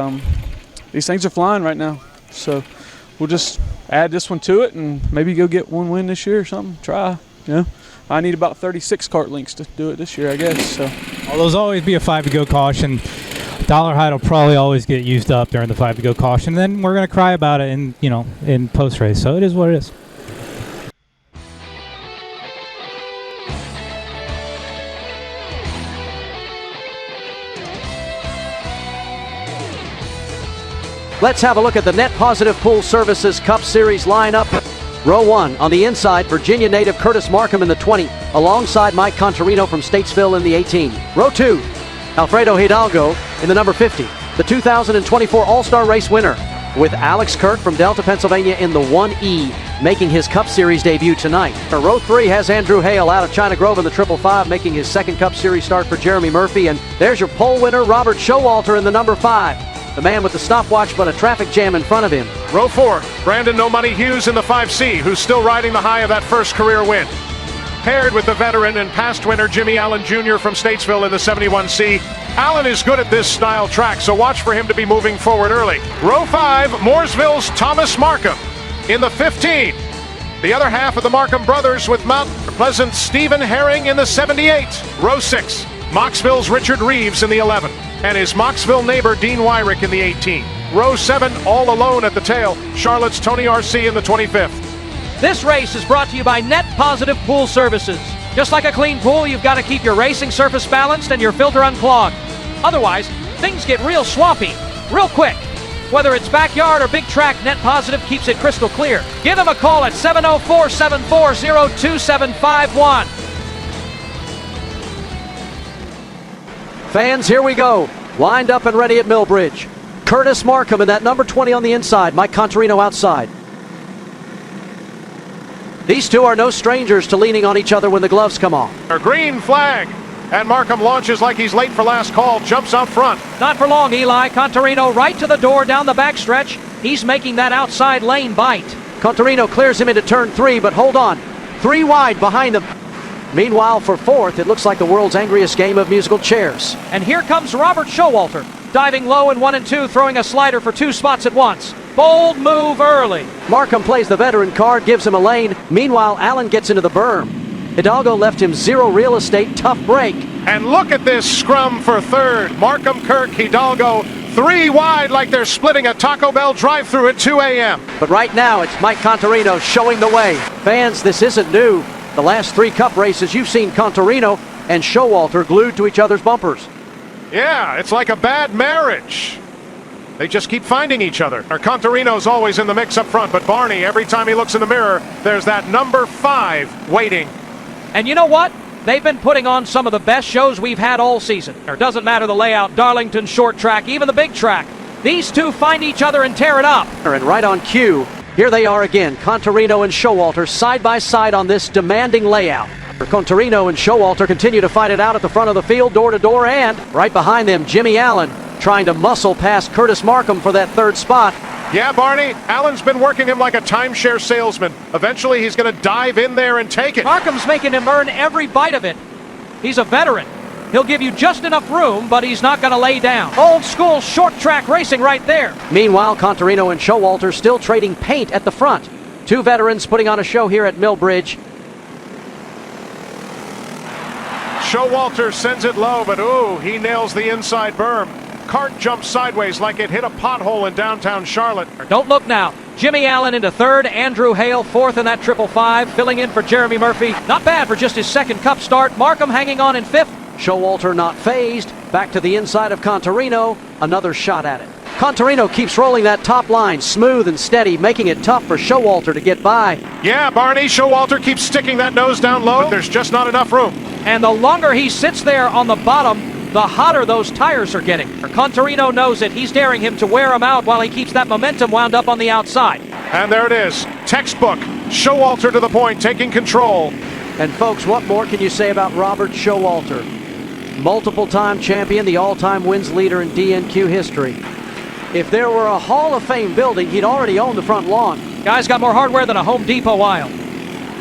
These things are flying right now. So we'll just add this one to it and maybe go get one win this year or something. Try, I need about 36 cart links to do it this year, I guess. So.
Well, there's always be a 5 to go caution. Dollarhide will probably always get used up during the 5 to go caution. Then we're going to cry about it in post race. So it is what it is.
Let's have a look at the Net Positive Pool Services Cup Series lineup. Row 1, on the inside, Virginia native Curtis Markham in the 20, alongside Mike Contarino from Statesville in the 18. Row 2, Alfredo Hidalgo in the number 50, the 2024 All-Star Race winner, with Alex Kirk from Delta, Pennsylvania in the 1E, making his Cup Series debut tonight. Row 3 has Andrew Hale out of China Grove in the 555, making his second Cup Series start for Jeremy Murphy. And there's your pole winner, Robert Showalter in the number 5. The man with the stopwatch, but a traffic jam in front of him.
Row 4, Brandon No Money Hughes in the 5C, who's still riding the high of that first career win. Paired with the veteran and past winner Jimmy Allen Jr. from Statesville in the 71C. Allen is good at this style track, so watch for him to be moving forward early. Row 5, Mooresville's Thomas Markham in the 15. The other half of the Markham brothers with Mount Pleasant's Stephen Herring in the 78. Row 6, Moxville's Richard Reeves in the 11. And his Moxville neighbor Dean Wyrick in the 18. Row 7, all alone at the tail, Charlotte's Tony R.C. in the 25th.
This race is brought to you by Net Positive Pool Services. Just like a clean pool, you've got to keep your racing surface balanced and your filter unclogged. Otherwise, things get real swampy, real quick. Whether it's backyard or big track, Net Positive keeps it crystal clear. Give them a call at 704-740-2751.
Fans, here we go. Lined up and ready at Millbridge. Curtis Markham in that number 20 on the inside. Mike Contarino outside. These two are no strangers to leaning on each other when the gloves come off.
A green flag. And Markham launches like he's late for last call. Jumps out front.
Not for long, Eli. Contarino right to the door down the backstretch. He's making that outside lane bite.
Contarino clears him into turn 3, but hold on. 3 wide behind them. Meanwhile, for 4th, it looks like the world's angriest game of musical chairs.
And here comes Robert Showalter, diving low in 1 and 2, throwing a slider for 2 spots at once. Bold move early.
Markham plays the veteran card, gives him a lane. Meanwhile, Allen gets into the berm. Hidalgo left him 0 real estate, tough break.
And look at this scrum for 3rd. Markham, Kirk, Hidalgo, 3 wide like they're splitting a Taco Bell drive-thru at 2 a.m.
But right now, it's Mike Contarino showing the way. Fans, this isn't new. The last 3 Cup races, you've seen Contarino and Showalter glued to each other's bumpers.
Yeah, it's like a bad marriage. They just keep finding each other. Contarino's always in the mix up front, but Barney, every time he looks in the mirror, there's that number 5 waiting.
And you know what? They've been putting on some of the best shows we've had all season. It doesn't matter the layout, Darlington, short track, even the big track. These two find each other and tear it up.
And right on cue, here they are again, Contarino and Showalter side by side on this demanding layout. Contarino and Showalter continue to fight it out at the front of the field, door to door, and right behind them, Jimmy Allen trying to muscle past Curtis Markham for that 3rd spot.
Yeah, Barney, Allen's been working him like a timeshare salesman. Eventually, he's going to dive in there and take it.
Markham's making him earn every bite of it. He's a veteran. He'll give you just enough room, but he's not going to lay down. Old school short track racing right there.
Meanwhile, Contarino and Showalter still trading paint at the front. 2 veterans putting on a show here at Millbridge.
Showalter sends it low, but ooh, he nails the inside berm. Cart jumps sideways like it hit a pothole in downtown Charlotte.
Don't look now. Jimmy Allen into 3rd, Andrew Hale 4th in that 555, filling in for Jeremy Murphy. Not bad for just his 2nd Cup start. Markham hanging on in 5th.
Showalter not phased. Back to the inside of Contarino. Another shot at it. Contarino keeps rolling that top line, smooth and steady, making it tough for Showalter to get by.
Yeah, Barney, Showalter keeps sticking that nose down low, but there's just not enough room.
And the longer he sits there on the bottom, the hotter those tires are getting. Contarino knows it. He's daring him to wear him out while he keeps that momentum wound up on the outside.
And there it is. Textbook. Showalter to the point, taking control.
And folks, what more can you say about Robert Showalter? Multiple-time champion, the all-time wins leader in DNQ history. If there were a Hall of Fame building, he'd already own the front lawn.
Guy's got more hardware than a Home Depot aisle.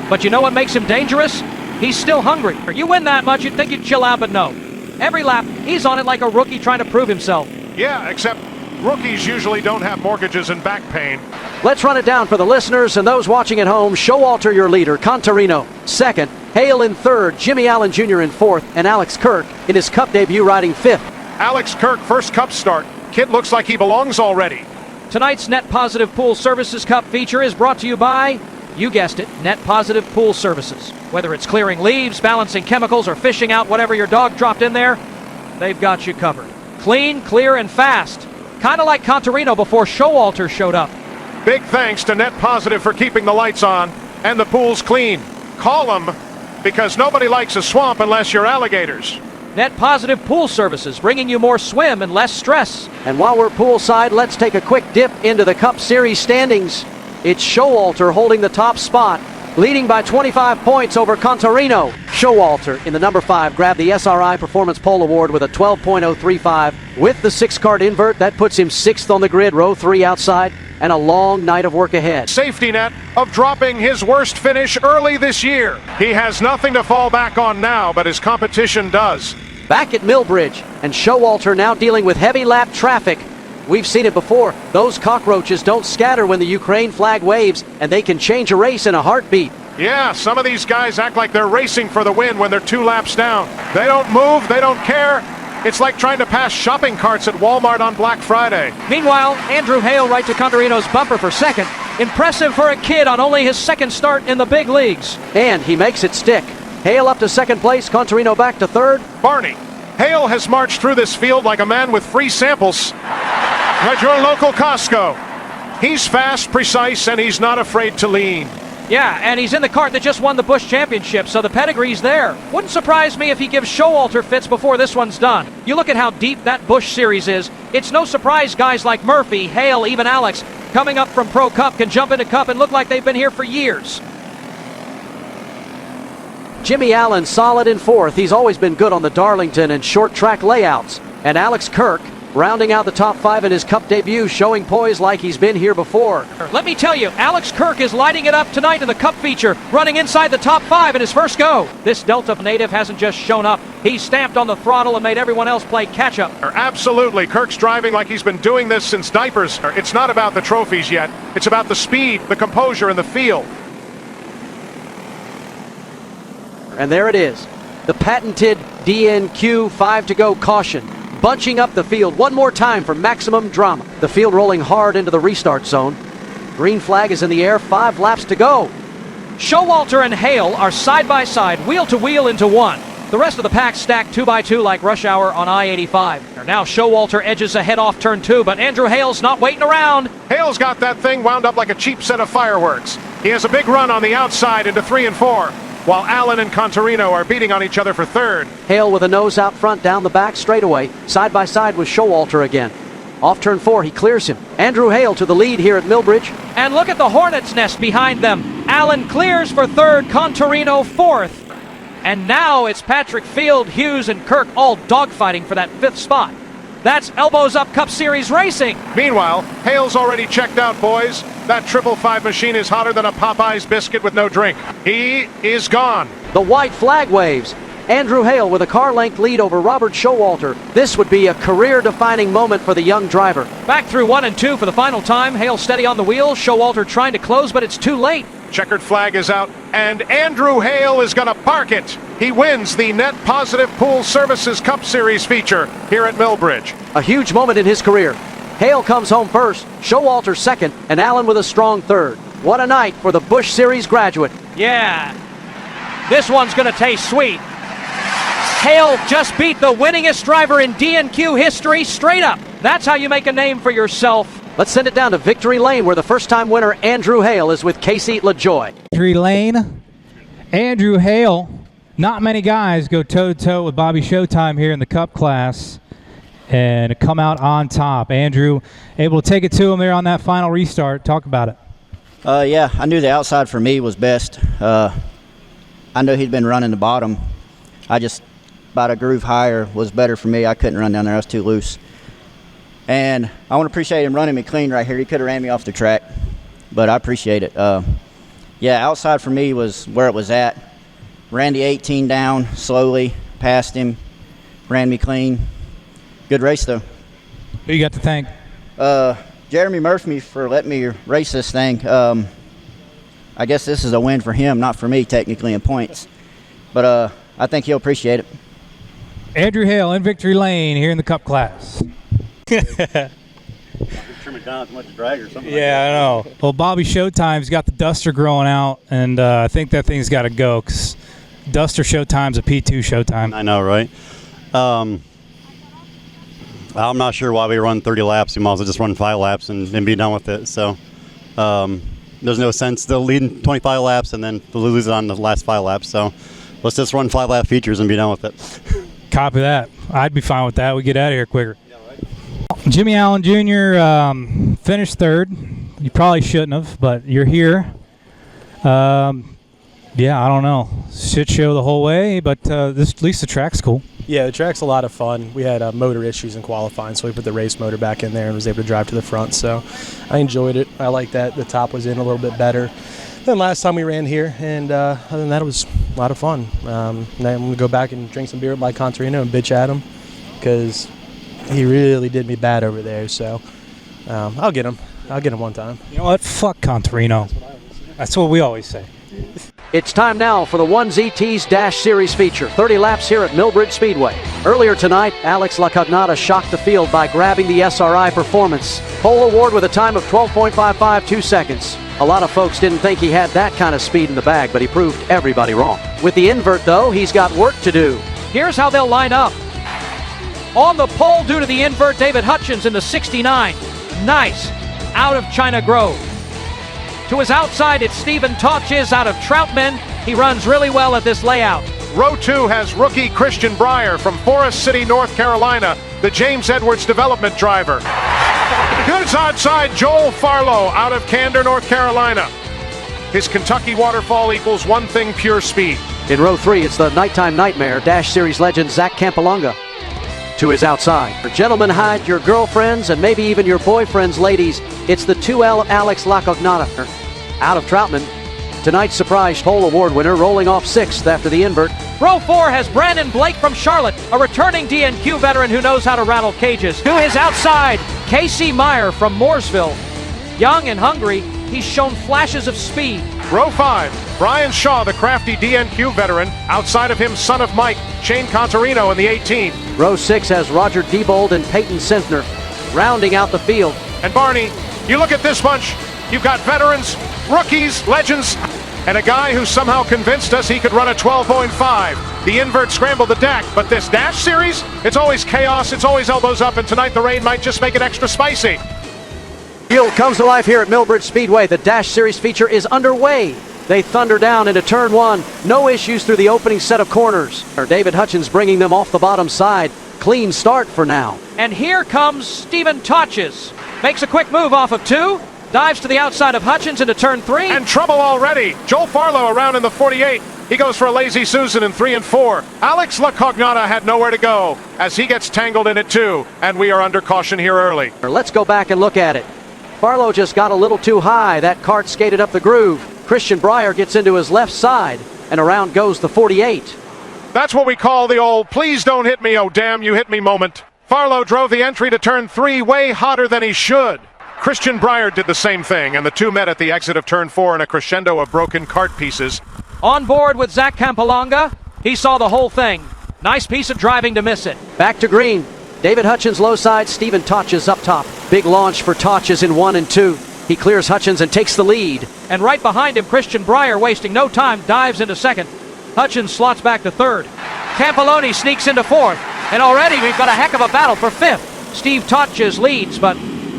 But you know what makes him dangerous? He's still hungry. You win that much, you'd think you'd chill out, but no. Every lap, he's on it like a rookie trying to prove himself.
Yeah, except rookies usually don't have mortgages and back pain.
Let's run it down for the listeners and those watching at home. Showalter, your leader. Contarino, 2nd. Hale in 3rd. Jimmy Allen Jr. in 4th. And Alex Kirk in his Cup debut riding 5th.
Alex Kirk, 1st Cup start. Kid looks like he belongs already.
Tonight's Net Positive Pool Services Cup feature is brought to you by, you guessed it, Net Positive Pool Services. Whether it's clearing leaves, balancing chemicals, or fishing out whatever your dog dropped in there, they've got you covered. Clean, clear, and fast. kind of like Contarino before Showalter showed up.
Big thanks to Net Positive for keeping the lights on and the pools clean. Call them, because nobody likes a swamp unless you're alligators.
Net Positive Pool Services, bringing you more swim and less stress.
And while we're poolside, let's take a quick dip into the Cup Series standings. It's Showalter holding the top spot, leading by 25 points over Contarino. Showalter in the number 5 grabbed the SRI Performance Pole Award with a 12.035. With the 6-card invert, that puts him 6th on the grid, row 3 outside, and a long night of work ahead.
Safety net of dropping his worst finish early this year. He has nothing to fall back on now, but his competition does.
Back at Millbridge, and Showalter now dealing with heavy lap traffic. We've seen it before. Those cockroaches don't scatter when the Ukraine flag waves, and they can change a race in a heartbeat.
Yeah, some of these guys act like they're racing for the win when they're 2 laps down. They don't move, they don't care. It's like trying to pass shopping carts at Walmart on Black Friday.
Meanwhile, Andrew Hale right to Contarino's bumper for second. Impressive for a kid on only his second start in the big leagues.
And he makes it stick. Hale up to second place, Contarino back to third.
Barney, Hale has marched through this field like a man with free samples at your local Costco. He's fast, precise, and he's not afraid to lean.
Yeah, and he's in the cart that just won the Busch Championship, so the pedigree's there. Wouldn't surprise me if he gives Showalter fits before this one's done. You look at how deep that Busch Series is. It's no surprise guys like Murphy, Hale, even Alex, coming up from Pro Cup can jump into Cup and look like they've been here for years.
Jimmy Allen solid in 4th. He's always been good on the Darlington and short track layouts. And Alex Kirk rounding out the top 5 in his Cup debut, showing poise like he's been here before.
Let me tell you, Alex Kirk is lighting it up tonight in the Cup feature, running inside the top 5 in his first go. This Delta native hasn't just shown up. He's stamped on the throttle and made everyone else play catch-up.
Absolutely. Kirk's driving like he's been doing this since diapers. It's not about the trophies yet. It's about the speed, the composure, and the feel.
And there it is, the patented DNQ 5 to go caution, bunching up the field one more time for maximum drama. The field rolling hard into the restart zone. Green flag is in the air, 5 laps to go.
Showalter and Hale are side by side, wheel to wheel into one. The rest of the pack stacked 2 by 2 like rush hour on I-85. Now Showalter edges ahead off turn 2, but Andrew Hale's not waiting around.
Hale's got that thing wound up like a cheap set of fireworks. He has a big run on the outside into 3 and 4. While Allen and Contarino are beating on each other for 3rd.
Hale with a nose out front down the back straightaway, side by side with Showalter again. Off turn 4, he clears him. Andrew Hale to the lead here at Millbridge.
And look at the Hornet's nest behind them. Allen clears for 3rd, Contarino 4th. And now it's Patrick Field, Hughes, and Kirk all dogfighting for that 5th spot. That's elbows up Cup Series racing.
Meanwhile, Hale's already checked out, boys. That 555 machine is hotter than a Popeye's biscuit with no drink. He is gone.
The white flag waves. Andrew Hale with a car-length lead over Robert Showalter. This would be a career-defining moment for the young driver.
Back through 1 and 2 for the final time. Hale steady on the wheel. Showalter trying to close, but it's too late.
Checkered flag is out, and Andrew Hale is going to park it. He wins the Net Positive Pool Services Cup Series feature here at Millbridge.
A huge moment in his career. Hale comes home first, Showalter second, and Allen with a strong 3rd. What a night for the Busch Series graduate.
Yeah, this one's going to taste sweet. Hale just beat the winningest driver in DNQ history straight up. That's how you make a name for yourself.
Let's send it down to Victory Lane, where the first-time winner, Andrew Hale, is with Casey LaJoy.
Victory Lane, Andrew Hale. Not many guys go toe-to-toe with Bobby Showtime here in the Cup class and come out on top. Andrew able to take it to him there on that final restart. Talk about it.
Yeah, I knew the outside for me was best. I knew he'd been running the bottom. I just, about a groove higher was better for me. I couldn't run down there. I was too loose. And I want to appreciate him running me clean right here. He could have ran me off the track, but I appreciate it. Yeah, outside for me was where it was at. Ran the 18 down slowly, passed him, ran me clean. Good race, though.
Who you got to thank?
Jeremy Murphy for letting me race this thing. I guess this is a win for him, not for me, technically, in points. But I think he'll appreciate it.
Andrew Hale in Victory Lane here in the Cup class.
Trimming down as much as drag or something.
Yeah, I know. Well, Bobby Showtime's got the Duster growing out, and I think that thing's got to go because Duster Showtime's a P2 Showtime.
I know, right? I'm not sure why we run 30 laps. We might as well just run 5 laps and be done with it. So there's no sense to leading 25 laps and then lose it on the last 5 laps. So let's just run 5-lap features and be done with it.
Copy that. I'd be fine with that. We get out of here quicker. Jimmy Allen Jr. Finished third. You probably shouldn't have, but you're here. Yeah, I don't know. Shit show the whole way, but at least the track's cool.
Yeah, the track's a lot of fun. We had motor issues in qualifying, so we put the race motor back in there and was able to drive to the front. So I enjoyed it. I like that the top was in a little bit better than last time we ran here, and other than that, it was a lot of fun. Now I'm going to go back and drink some beer with Mike Contarino and bitch at him because he really did me bad over there. So I'll get him. I'll get him one time.
You know what? Fuck Contarino. That's what we always say.
It's time now for the 1ZT's Dash Series feature. 30 laps here at Millbridge Speedway. Earlier tonight, Alex LaCognata shocked the field by grabbing the SRI Performance Pole Award with a time of 12.552 seconds. A lot of folks didn't think he had that kind of speed in the bag, but he proved everybody wrong. With the invert, though, he's got work to do.
Here's how they'll line up. On the pole due to the invert, David Hutchins in the 69. Nice. Out of China Grove. To his outside, it's Stephen Tautjes out of Troutman. He runs really well at this layout.
Row 2 has rookie Christian Breyer from Forest City, North Carolina, the James Edwards development driver. Good outside Joel Farlow out of Candor, North Carolina. His Kentucky waterfall equals one thing, pure speed.
In row 3, it's the Nighttime Nightmare Dash Series legend Zach Campalonga. To his outside. Gentlemen, hide your girlfriends and maybe even your boyfriends, ladies. It's the 2L Alex LaCognata out of Troutman. Tonight's surprise pole award winner rolling off 6th after the invert.
Row 4 has Brandon Blake from Charlotte, a returning DNQ veteran who knows how to rattle cages. To his outside, Casey Meyer from Mooresville. Young and hungry, he's shown flashes of speed.
Row 5, Brian Shaw, the crafty DNQ veteran. Outside of him, son of Mike, Shane Contarino in the 18.
Row 6 has Roger Diebold and Peyton Sintner rounding out the field.
And Barney, you look at this bunch, you've got veterans, rookies, legends, and a guy who somehow convinced us he could run a 12.5. The invert scrambled the deck, but this Dash Series, it's always chaos, it's always elbows up, and tonight the rain might just make it extra spicy.
Field comes to life here at Millbridge Speedway. The Dash Series feature is underway. They thunder down into turn 1. No issues through the opening set of corners. David Hutchins bringing them off the bottom side. Clean start for now.
And here comes Stephen Tautjes. Makes a quick move off of 2. Dives to the outside of Hutchins into turn 3.
And trouble already. Joel Farlow around in the 48. He goes for a lazy Susan in 3 and 4. Alex LaCognata had nowhere to go as he gets tangled in it too. And we are under caution here early.
Let's go back and look at it. Farlow just got a little too high. That cart skated up the groove. Christian Breyer gets into his left side, and around goes the 48.
That's what we call the old please don't hit me, oh damn you hit me moment. Farlow drove the entry to turn 3 way hotter than he should. Christian Breyer did the same thing, and the two met at the exit of turn 4 in a crescendo of broken cart pieces.
On board with Zach Campalonga, he saw the whole thing. Nice piece of driving to miss it.
Back to green. David Hutchins low side, Stephen Tautjes up top. Big launch for Tautjes in 1 and 2. He clears Hutchins and takes the lead.
And right behind him, Christian Breyer, wasting no time, dives into 2nd. Hutchins slots back to 3rd. Campaloni sneaks into 4th. And already we've got a heck of a battle for 5th. Steve Tautjes leads, but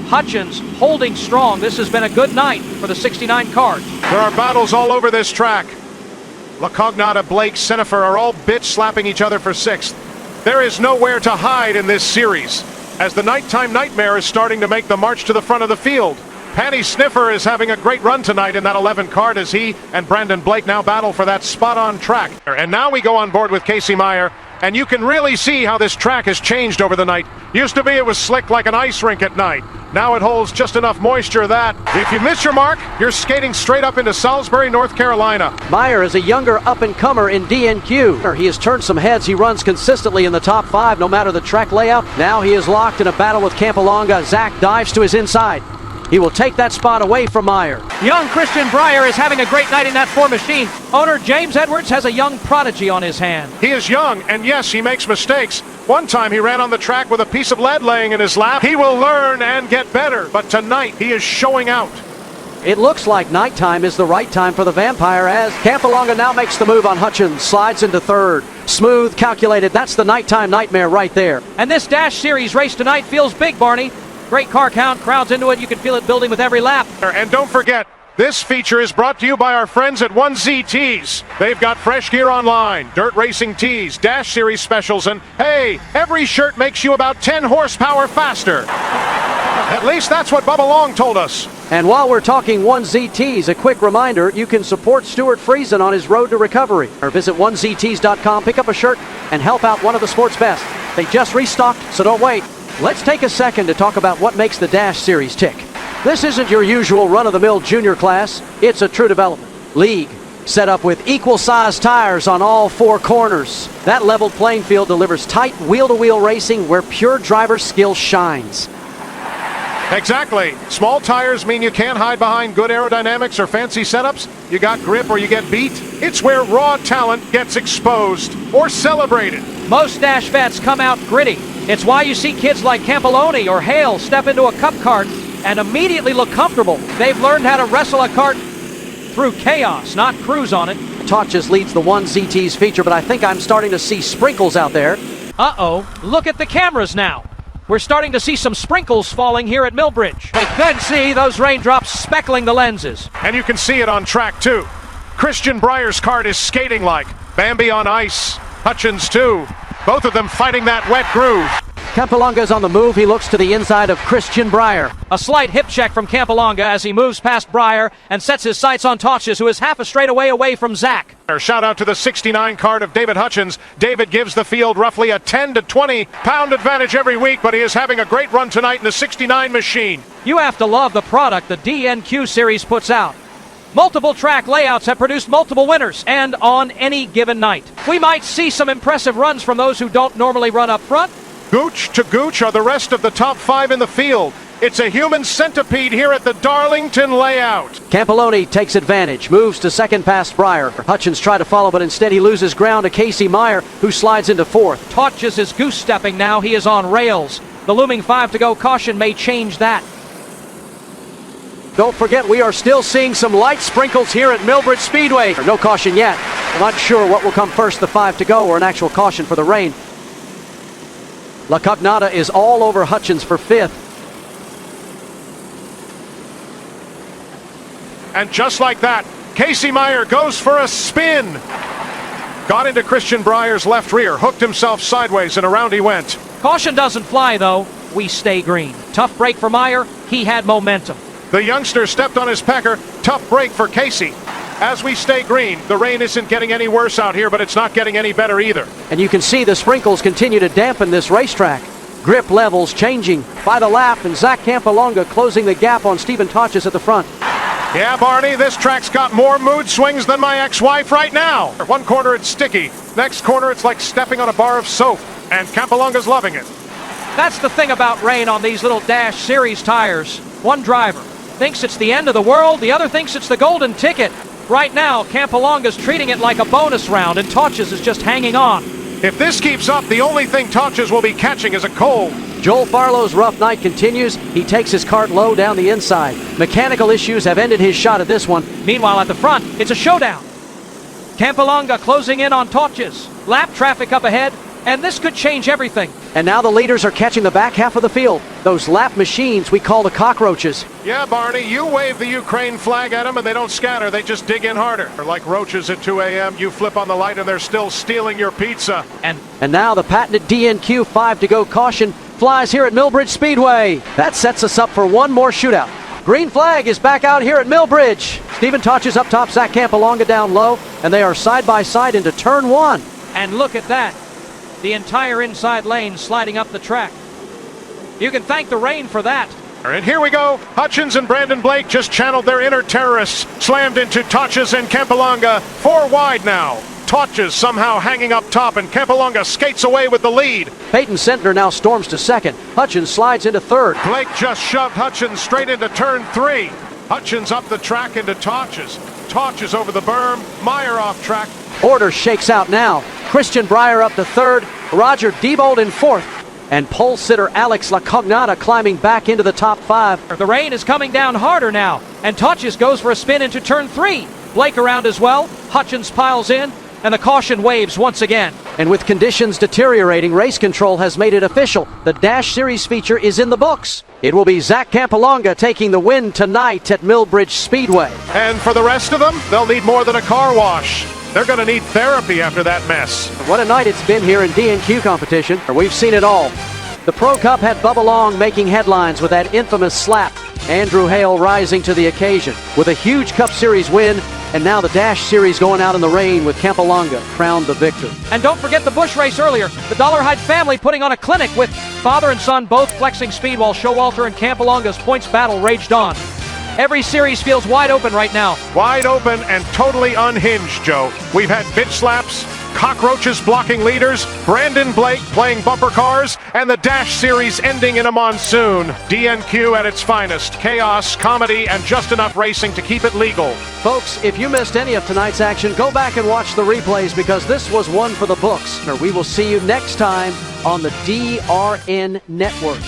Hutchins holding strong. This has been a good night for the 69 cart.
There are battles all over this track. LaCognata, Blake, Senefer are all bitch slapping each other for 6th. There is nowhere to hide in this series, as the Nighttime Nightmare is starting to make the march to the front of the field. Patty Sniffer is having a great run tonight in that 11 cart as he and Brandon Blake now battle for that spot-on track. And now we go on board with Casey Meyer, and you can really see how this track has changed over the night. Used to be it was slick like an ice rink at night. Now it holds just enough moisture that if you miss your mark, you're skating straight up into Salisbury, North Carolina.
Meyer is a younger up-and-comer in DNQ. He has turned some heads. He runs consistently in the top 5 no matter the track layout. Now he is locked in a battle with Campalonga. Zach dives to his inside. He will take that spot away from Meyer.
Young Christian Breyer is having a great night in that 4 machine. Owner James Edwards has a young prodigy on his hand.
He is young, and yes, he makes mistakes. One time he ran on the track with a piece of lead laying in his lap. He will learn and get better, but tonight he is showing out.
It looks like nighttime is the right time for the Vampire as Campolonga now makes the move on Hutchins, slides into third. Smooth, calculated. That's the nighttime nightmare right there.
And this Dash Series race tonight feels big, Barney. Great car count, crowds into it. You can feel it building with every lap.
And don't forget, this feature is brought to you by our friends at 1Z Tees. They've got fresh gear online, dirt racing tees, Dash Series specials, and hey, every shirt makes you about 10 horsepower faster. At least that's what Bubba Long told us.
And while we're talking 1ZTs, a quick reminder, you can support Stuart Friesen on his road to recovery. Or visit 1ZTs.com, pick up a shirt, and help out one of the sport's best. They just restocked, so don't wait. Let's take a second to talk about what makes the Dash Series tick. This isn't your usual run-of-the-mill junior class. It's a true development league, set up with equal-sized tires on all four corners. That leveled playing field delivers tight wheel-to-wheel racing where pure driver skill shines.
Exactly. Small tires mean you can't hide behind good aerodynamics or fancy setups. You got grip or you get beat. It's where raw talent gets exposed or celebrated.
Most Dash vets come out gritty. It's why you see kids like Campoloni or Hale step into a cup cart and immediately look comfortable. They've learned how to wrestle a cart through chaos, not cruise on it.
Totches leads the 1ZT's feature, but I think I'm starting to see sprinkles out there.
Uh-oh, look at the cameras now. We're starting to see some sprinkles falling here at Millbridge. We could see those raindrops speckling the lenses.
And you can see it on track, too. Christian Breyer's kart is skating like. Bambi on ice. Hutchins, too. Both of them fighting that wet groove.
Campolonga's on the move. He looks to the inside of Christian Breyer.
A slight hip check from Campolonga as he moves past Breyer and sets his sights on Totches, who is half a straightaway away from Zach.
Shout out to the 69 card of David Hutchins. David gives the field roughly a 10 to 20 pound advantage every week, but he is having a great run tonight in the 69 machine.
You have to love the product the DNQ series puts out. Multiple track layouts have produced multiple winners, and on any given night. We might see some impressive runs from those who don't normally run up front.
Gooch to Gooch are the rest of the top 5 in the field. It's a human centipede here at the Darlington layout.
Campoloni takes advantage, moves to second past Breyer. Hutchins tried to follow, but instead he loses ground to Casey Meyer, who slides into fourth.
Totches is goose-stepping now. He is on rails. The looming 5 to go caution may change that.
Don't forget, we are still seeing some light sprinkles here at Millbridge Speedway. No caution yet. I'm not sure what will come first, the 5 to go or an actual caution for the rain. La Cognata is all over Hutchins for 5th.
And just like that, Casey Meyer goes for a spin. Got into Christian Breyer's left rear, hooked himself sideways, and around he went.
Caution doesn't fly, though. We stay green. Tough break for Meyer. He had momentum.
The youngster stepped on his pecker. Tough break for Casey. As we stay green, the rain isn't getting any worse out here, but it's not getting any better either.
And you can see the sprinkles continue to dampen this racetrack. Grip levels changing by the lap, and Zach Campolonga closing the gap on Stephen Totches at the front.
Yeah, Barney, this track's got more mood swings than my ex-wife right now. One corner it's sticky. Next corner it's like stepping on a bar of soap. And Campolonga's loving it.
That's the thing about rain on these little Dash Series tires. One driver thinks it's the end of the world, the other thinks it's the golden ticket. Right now, Campolonga's treating it like a bonus round, and Totches is just hanging on.
If this keeps up, the only thing Totches will be catching is a cold.
Joel Farlow's rough night continues. He takes his cart low down the inside. Mechanical issues have ended his shot at this one.
Meanwhile, at the front, it's a showdown. Campolonga closing in on Totches. Lap traffic up ahead, and this could change everything.
And now the leaders are catching the back half of the field. Those lap machines we call the cockroaches.
Yeah, Barney, you wave the Ukraine flag at them and they don't scatter, they just dig in harder. They're like roaches at 2 a.m. You flip on the light and they're still stealing your pizza.
And now the patented DNQ 5 to go caution flies here at Millbridge Speedway. That sets us up for one more shootout. Green flag is back out here at Millbridge. Stephen Totches up top, Zach Campolonga down low, and they are side by side into turn 1.
And look at that. The entire inside lane sliding up the track. You can thank the rain for that.
And here we go. Hutchins and Brandon Blake just channeled their inner terrorists. Slammed into Totches and Campolonga. 4 wide now. Totches somehow hanging up top, and Campolonga skates away with the lead.
Peyton Sentner now storms to second. Hutchins slides into third.
Blake just shoved Hutchins straight into turn 3. Hutchins up the track into Totches. Totches over the berm. Meyer off track.
Order shakes out now. Christian Breyer up to third. Roger Diebold in fourth. And pole sitter Alex LaCognata climbing back into the top 5.
The rain is coming down harder now, and Totches goes for a spin into turn 3. Blake around as well. Hutchins piles in, and the caution waves once again.
And with conditions deteriorating, race control has made it official. The Dash Series feature is in the books. It will be Zach Campolonga taking the win tonight at Millbridge Speedway.
And for the rest of them, they'll need more than a car wash. They're going to need therapy after that mess.
What a night it's been here in D&Q competition. We've seen it all. The Pro Cup had Bubba Long making headlines with that infamous slap. Andrew Hale rising to the occasion with a huge Cup Series win, and now the Dash Series going out in the rain with Campolonga crowned the victor.
And don't forget the Busch race earlier. The Dollarhide family putting on a clinic with father and son both flexing speed while Showalter and Campolonga's points battle raged on. Every series feels wide open right now.
Wide open and totally unhinged, Joe. We've had bitch slaps, cockroaches blocking leaders, Brandon Blake playing bumper cars, and the Dash Series ending in a monsoon. DNQ at its finest. Chaos, comedy, and just enough racing to keep it legal.
Folks, if you missed any of tonight's action, go back and watch the replays because this was one for the books. We will see you next time on the DRN Network.